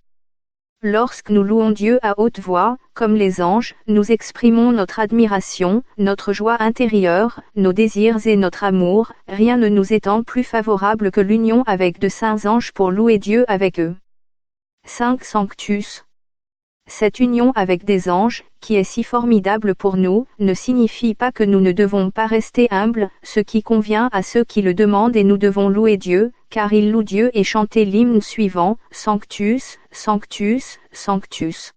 A: Lorsque nous louons Dieu à haute voix, comme les anges, nous exprimons notre admiration, notre joie intérieure, nos désirs et notre amour, rien ne nous étant plus favorable que l'union avec de saints anges pour louer Dieu avec eux. 5 Sanctus. Cette union avec des anges, qui est si formidable pour nous, ne signifie pas que nous ne devons pas rester humbles, ce qui convient à ceux qui le demandent, et nous devons louer Dieu, car ils louent Dieu et chanter l'hymne suivant, Sanctus, Sanctus, Sanctus.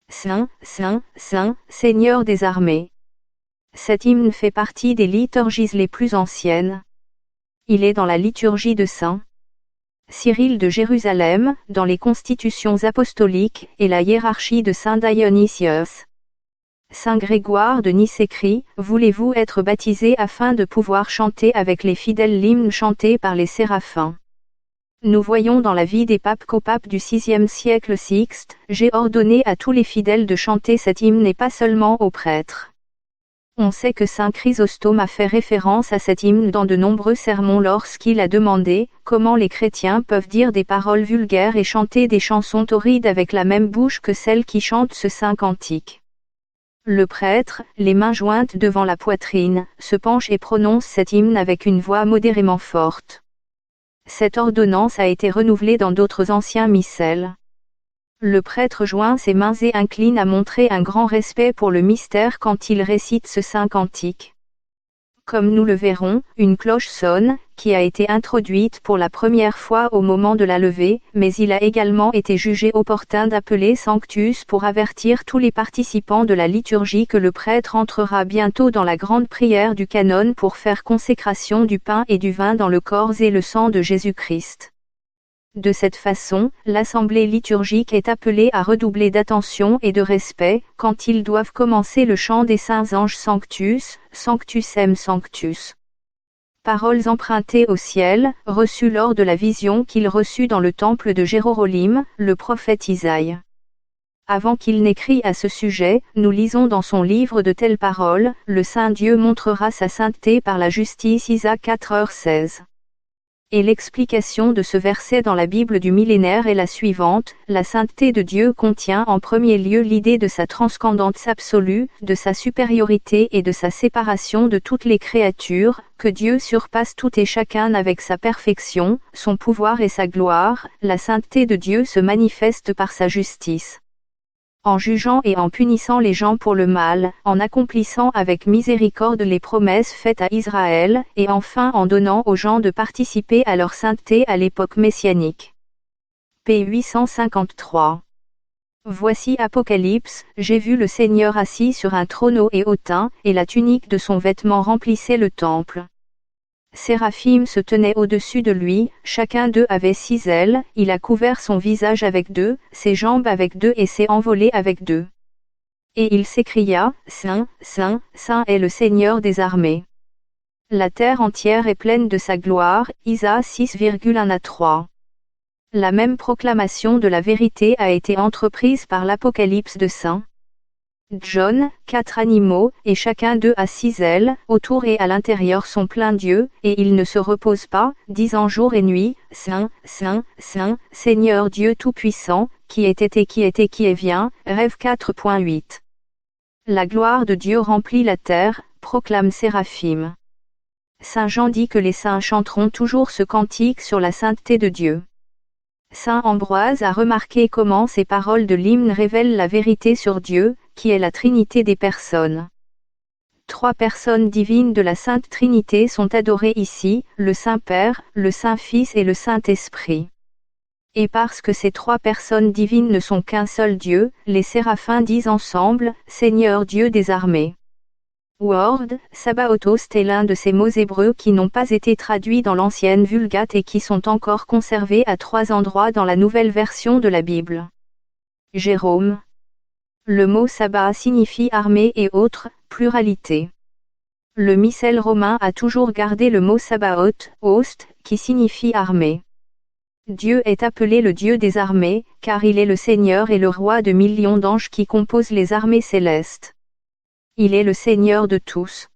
A: Saint, Saint, Saint, Seigneur des armées. Cet hymne fait partie des liturgies les plus anciennes. Il est dans la liturgie de Saint Cyril de Jérusalem, dans les constitutions apostoliques, et la hiérarchie de Saint Dionysios. Saint Grégoire de Nice écrit, « Voulez-vous être baptisé afin de pouvoir chanter avec les fidèles l'hymne chanté par les séraphins ?» Nous voyons dans la vie des papes qu'au pape du VIe siècle Sixte, j'ai ordonné à tous les fidèles de chanter cet hymne et pas seulement aux prêtres. On sait que saint Chrysostome a fait référence à cet hymne dans de nombreux sermons lorsqu'il a demandé « Comment les chrétiens peuvent dire des paroles vulgaires et chanter des chansons torrides avec la même bouche que celles qui chantent ce saint cantique ?» Le prêtre, les mains jointes devant la poitrine, se penche et prononce cet hymne avec une voix modérément forte. Cette ordonnance a été renouvelée dans d'autres anciens missels. Le prêtre joint ses mains et incline à montrer un grand respect pour le mystère quand il récite ce saint cantique. Comme nous le verrons, une cloche sonne, qui a été introduite pour la première fois au moment de la levée, mais il a également été jugé opportun d'appeler Sanctus pour avertir tous les participants de la liturgie que le prêtre entrera bientôt dans la grande prière du canon pour faire consécration du pain et du vin dans le corps et le sang de Jésus-Christ. De cette façon, l'assemblée liturgique est appelée à redoubler d'attention et de respect, quand ils doivent commencer le chant des saints anges Sanctus, Sanctusem Sanctus. Paroles empruntées au ciel, reçues lors de la vision qu'il reçut dans le temple de Jérolim, le prophète Isaïe. Avant qu'il n'écrit à ce sujet, nous lisons dans son livre de telles paroles, « Le Saint Dieu montrera sa sainteté par la justice » Isaïe 4h16. Et l'explication de ce verset dans la Bible du millénaire est la suivante, la sainteté de Dieu contient en premier lieu l'idée de sa transcendance absolue, de sa supériorité et de sa séparation de toutes les créatures, que Dieu surpasse tout et chacun avec sa perfection, son pouvoir et sa gloire, la sainteté de Dieu se manifeste par sa justice. En jugeant et en punissant les gens pour le mal, en accomplissant avec miséricorde les promesses faites à Israël, et enfin en donnant aux gens de participer à leur sainteté à l'époque messianique. P. 853. Voici Apocalypse, j'ai vu le Seigneur assis sur un trône et hautain, et la tunique de son vêtement remplissait le temple. Séraphim se tenaient au-dessus de lui, chacun d'eux avait 6 ailes, il a couvert son visage avec 2, ses jambes avec 2 et s'est envolé avec 2. Et il s'écria, Saint, Saint, Saint est le Seigneur des armées. La terre entière est pleine de sa gloire, Isaïe 6,1-3. La même proclamation de la vérité a été entreprise par l'Apocalypse de Saint John, 4 animaux, et chacun d'eux a 6 ailes, autour et à l'intérieur sont pleins d'yeux, et ils ne se reposent pas, disant jour et nuit, Saint, Saint, Saint, Seigneur Dieu Tout-Puissant, qui était et qui est et qui est vient, Rêve 4.8. La gloire de Dieu remplit la terre, proclame Séraphim. Saint Jean dit que les saints chanteront toujours ce cantique sur la sainteté de Dieu. Saint Ambroise a remarqué comment ces paroles de l'hymne révèlent la vérité sur Dieu, qui est la Trinité des personnes. Trois personnes divines de la Sainte Trinité sont adorées ici, le Saint-Père, le Saint-Fils et le Saint-Esprit. Et parce que ces trois personnes divines ne sont qu'un seul Dieu, les séraphins disent ensemble, Seigneur Dieu des armées. Word, Sabaoth est l'un de ces mots hébreux qui n'ont pas été traduits dans l'ancienne Vulgate et qui sont encore conservés à 3 endroits dans la nouvelle version de la Bible. Jérôme. Le mot sabbat signifie armée et autres, pluralité. Le missel romain a toujours gardé le mot Sabaoth, host, qui signifie armée. Dieu est appelé le Dieu des armées, car il est le Seigneur et le roi de millions d'anges qui composent les armées célestes. Il est le Seigneur de tous.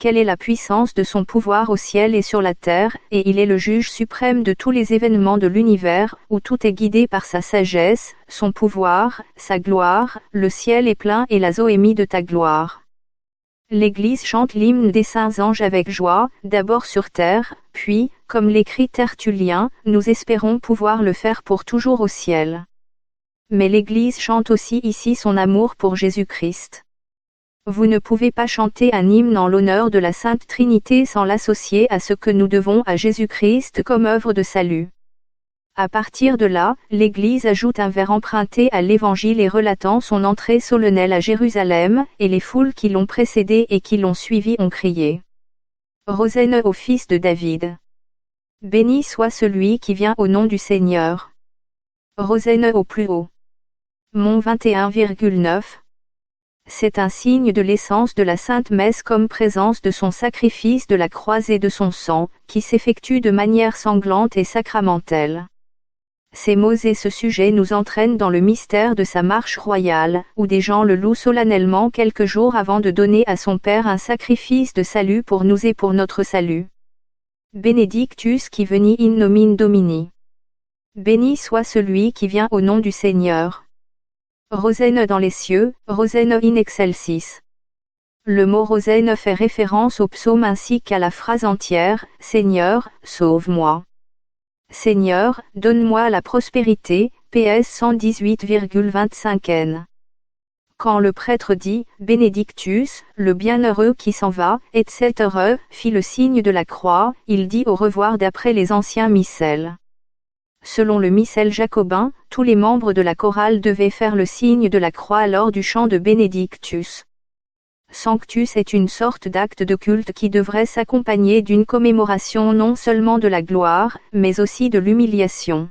A: Quelle est la puissance de son pouvoir au ciel et sur la terre, et il est le juge suprême de tous les événements de l'univers, où tout est guidé par sa sagesse, son pouvoir, sa gloire, le ciel est plein et la zoémie de ta gloire. L'Église chante l'hymne des saints anges avec joie, d'abord sur terre, puis, comme l'écrit Tertullien, nous espérons pouvoir le faire pour toujours au ciel. Mais l'Église chante aussi ici son amour pour Jésus-Christ. Vous ne pouvez pas chanter un hymne en l'honneur de la Sainte Trinité sans l'associer à ce que nous devons à Jésus-Christ comme œuvre de salut. À partir de là, l'Église ajoute un vers emprunté à l'Évangile et relatant son entrée solennelle à Jérusalem, et les foules qui l'ont précédé et qui l'ont suivi ont crié. Rosaine au Fils de David. Béni soit celui qui vient au nom du Seigneur. Rosaine au plus haut. Mont 21,9. C'est un signe de l'essence de la Sainte Messe comme présence de son sacrifice de la croix et de son sang, qui s'effectue de manière sanglante et sacramentelle. Ces mots et ce sujet nous entraînent dans le mystère de sa marche royale, où des gens le louent solennellement quelques jours avant de donner à son Père un sacrifice de salut pour nous et pour notre salut. Benedictus qui veni in nomine Domini. Béni soit celui qui vient au nom du Seigneur. Rosaine dans les cieux, Rosaine in excelsis. Le mot Rosaine fait référence au psaume ainsi qu'à la phrase entière, Seigneur, sauve-moi. Seigneur, donne-moi la prospérité, PS 118,25n. Quand le prêtre dit, Benedictus, le bienheureux qui s'en va, etc., fit le signe de la croix, il dit au revoir d'après les anciens missels. Selon le missel jacobin, tous les membres de la chorale devaient faire le signe de la croix lors du chant de Benedictus. Sanctus est une sorte d'acte de culte qui devrait s'accompagner d'une commémoration non seulement de la gloire, mais aussi de l'humiliation.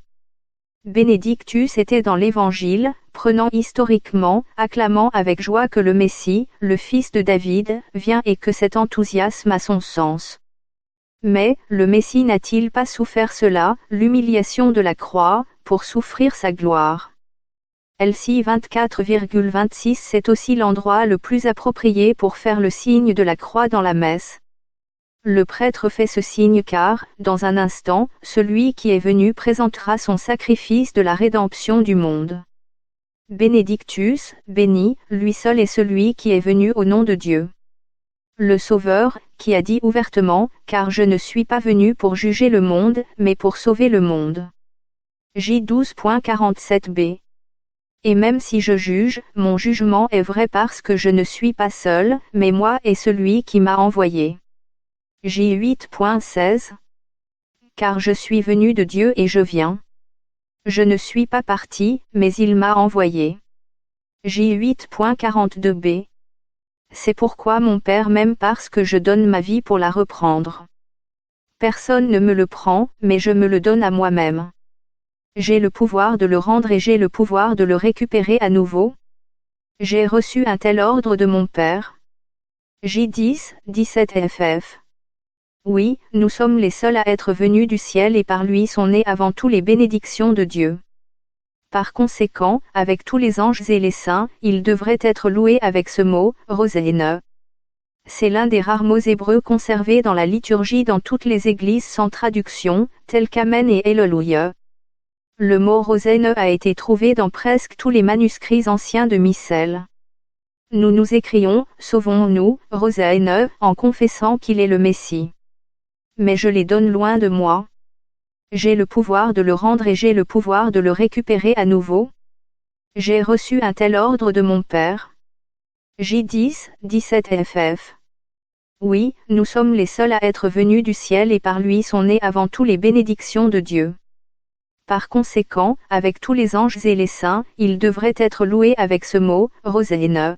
A: Benedictus était dans l'Évangile, prenant historiquement, acclamant avec joie que le Messie, le fils de David, vient et que cet enthousiasme a son sens. Mais, le Messie n'a-t-il pas souffert cela, l'humiliation de la croix, pour souffrir sa gloire? LC 24,26 c'est aussi l'endroit le plus approprié pour faire le signe de la croix dans la messe. Le prêtre fait ce signe car, dans un instant, celui qui est venu présentera son sacrifice de la rédemption du monde. Benedictus, béni, lui seul est celui qui est venu au nom de Dieu. Le Sauveur, qui a dit ouvertement, car je ne suis pas venu pour juger le monde, mais pour sauver le monde. J 12.47b. Et même si je juge, mon jugement est vrai parce que je ne suis pas seul, mais moi et celui qui m'a envoyé. J 8.16. Car je suis venu de Dieu et je viens. Je ne suis pas parti, mais il m'a envoyé. J 8.42b. C'est pourquoi mon Père m'aime parce que je donne ma vie pour la reprendre. Personne ne me le prend, mais je me le donne à moi-même. J'ai le pouvoir de le rendre et j'ai le pouvoir de le récupérer à nouveau. J'ai reçu un tel ordre de mon Père. J10, 17 ff. Oui, nous sommes les seuls à être venus du ciel et par lui sont nées avant tout les bénédictions de Dieu. Par conséquent, avec tous les anges et les saints, il devrait être loué avec ce mot, Rosaine. C'est l'un des rares mots hébreux conservés dans la liturgie dans toutes les églises sans traduction, tels qu'Amen et Alléluia. Le mot Rosaine a été trouvé dans presque tous les manuscrits anciens de missel. Nous nous écrions, sauvons-nous, Rosaine, en confessant qu'il est le Messie. Mais je les donne loin de moi. J'ai le pouvoir de le rendre et j'ai le pouvoir de le récupérer à nouveau. J'ai reçu un tel ordre de mon Père. J10, 17 ff. Oui, nous sommes les seuls à être venus du ciel et par lui sont nées avant tout les bénédictions de Dieu. Par conséquent, avec tous les anges et les saints, il devrait être loué avec ce mot, Hosanna.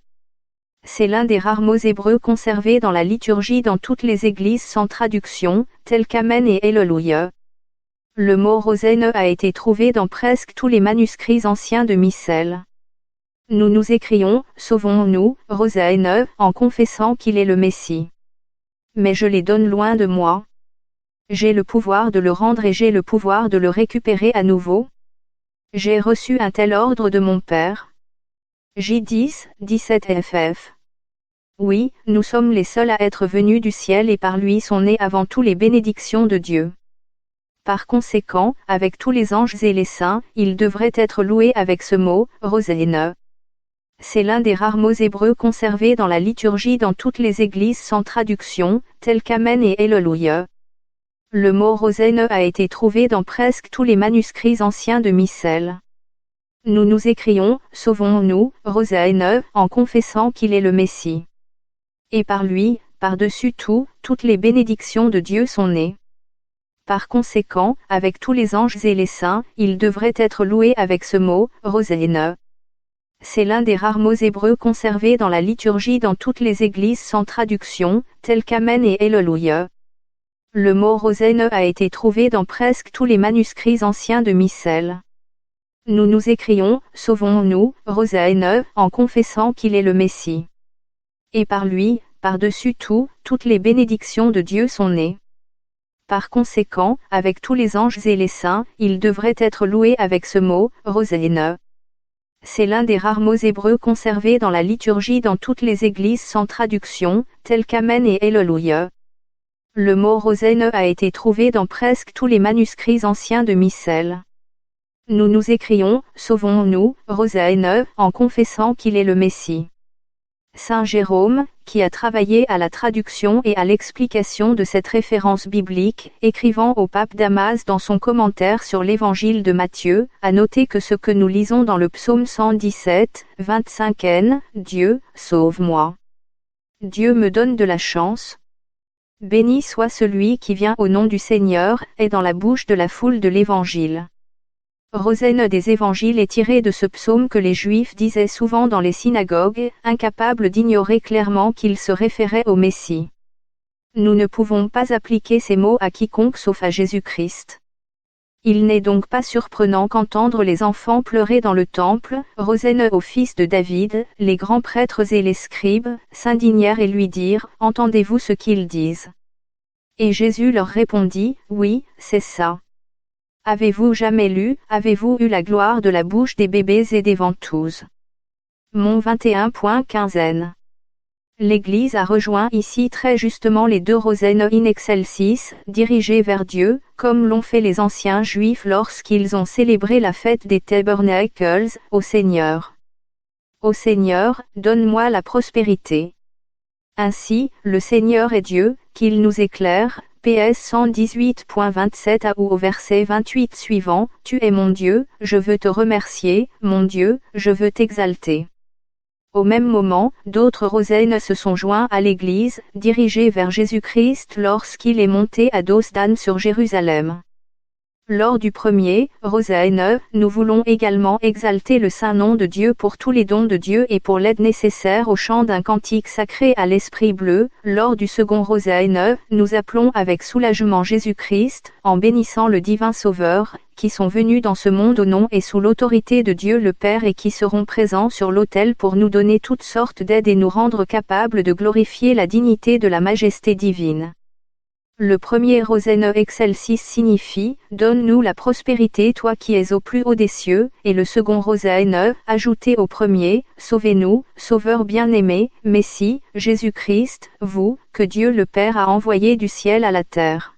A: C'est l'un des rares mots hébreux conservés dans la liturgie dans toutes les églises sans traduction, tels qu'Amen et Alléluia. Le mot Hosanna a été trouvé dans presque tous les manuscrits anciens de Missel. Nous nous écrions, sauvons-nous, Hosanna, en confessant qu'il est le Messie. Mais je les donne loin de moi. J'ai le pouvoir de le rendre et j'ai le pouvoir de le récupérer à nouveau. J'ai reçu un tel ordre de mon Père. J10, 17 ff. Oui, nous sommes les seuls à être venus du ciel et par lui sont nées avant tout les bénédictions de Dieu. Par conséquent, avec tous les anges et les saints, il devrait être loué avec ce mot, Hosanna. C'est l'un des rares mots hébreux conservés dans la liturgie dans toutes les églises sans traduction, tels qu'Amen et Alléluia. Le mot Hosanna a été trouvé dans presque tous les manuscrits anciens de Missel. Nous nous écrions, sauvons-nous, Hosanna, en confessant qu'il est le Messie. Et par lui, par-dessus tout, toutes les bénédictions de Dieu sont nées. Par conséquent, avec tous les anges et les saints, il devrait être loué avec ce mot, Hosanna. C'est l'un des rares mots hébreux conservés dans la liturgie dans toutes les églises sans traduction, tels qu'Amen et Alléluia. Le mot Hosanna a été trouvé dans presque tous les manuscrits anciens de Missel. Nous nous écrions, sauvons-nous, Hosanna, en confessant qu'il est le Messie. Et par lui, par-dessus tout, toutes les bénédictions de Dieu sont nées. Par conséquent, avec tous les anges et les saints, il devrait être loué avec ce mot, Hosanna. C'est l'un des rares mots hébreux conservés dans la liturgie dans toutes les églises sans traduction, tels qu'Amen et Alléluia. Le mot Hosanna a été trouvé dans presque tous les manuscrits anciens de Missel. Nous nous écrions, sauvons-nous, Hosanna, en confessant qu'il est le Messie. Saint Jérôme, qui a travaillé à la traduction et à l'explication de cette référence biblique, écrivant au pape Damas dans son commentaire sur l'évangile de Matthieu, a noté que ce que nous lisons dans le psaume 117, 25n, Dieu, sauve-moi. Dieu me donne de la chance. Béni soit celui qui vient au nom du Seigneur, est dans la bouche de la foule de l'évangile. Hosanna des évangiles est tiré de ce psaume que les Juifs disaient souvent dans les synagogues, incapables d'ignorer clairement qu'il se référait au Messie. Nous ne pouvons pas appliquer ces mots à quiconque sauf à Jésus-Christ. Il n'est donc pas surprenant qu'entendre les enfants pleurer dans le temple, Hosanna au fils de David, les grands prêtres et les scribes, s'indignèrent et lui dirent, « Entendez-vous ce qu'ils disent ?» Et Jésus leur répondit, « Oui, c'est ça. Avez-vous jamais lu, avez-vous eu la gloire de la bouche des bébés et des ventouses ?» Mon 21.15n. L'Église a rejoint ici très justement les deux Hosanna in excelsis, dirigés vers Dieu, comme l'ont fait les anciens Juifs lorsqu'ils ont célébré la fête des Tabernacles, au Seigneur. Ô Seigneur, donne-moi la prospérité. Ainsi, le Seigneur est Dieu, qu'il nous éclaire. PS 118.27 ou au verset 28 suivant, « Tu es mon Dieu, je veux te remercier, mon Dieu, je veux t'exalter. » Au même moment, d'autres Hosanna se sont joints à l'Église, dirigés vers Jésus-Christ lorsqu'il est monté à Dosdan sur Jérusalem. Lors du premier, Hosanna, nous voulons également exalter le saint nom de Dieu pour tous les dons de Dieu et pour l'aide nécessaire au chant d'un cantique sacré à l'Esprit bleu. Lors du second Hosanna, nous appelons avec soulagement Jésus-Christ, en bénissant le divin Sauveur, qui sont venus dans ce monde au nom et sous l'autorité de Dieu le Père et qui seront présents sur l'autel pour nous donner toutes sortes d'aides et nous rendre capables de glorifier la dignité de la majesté divine. Le premier Hosanna excelsis signifie « Donne-nous la prospérité toi qui es au plus haut des cieux » et le second Hosanna, ajouté au premier, « Sauvez-nous, Sauveur bien-aimé, Messie, Jésus-Christ, vous, que Dieu le Père a envoyé du ciel à la terre. »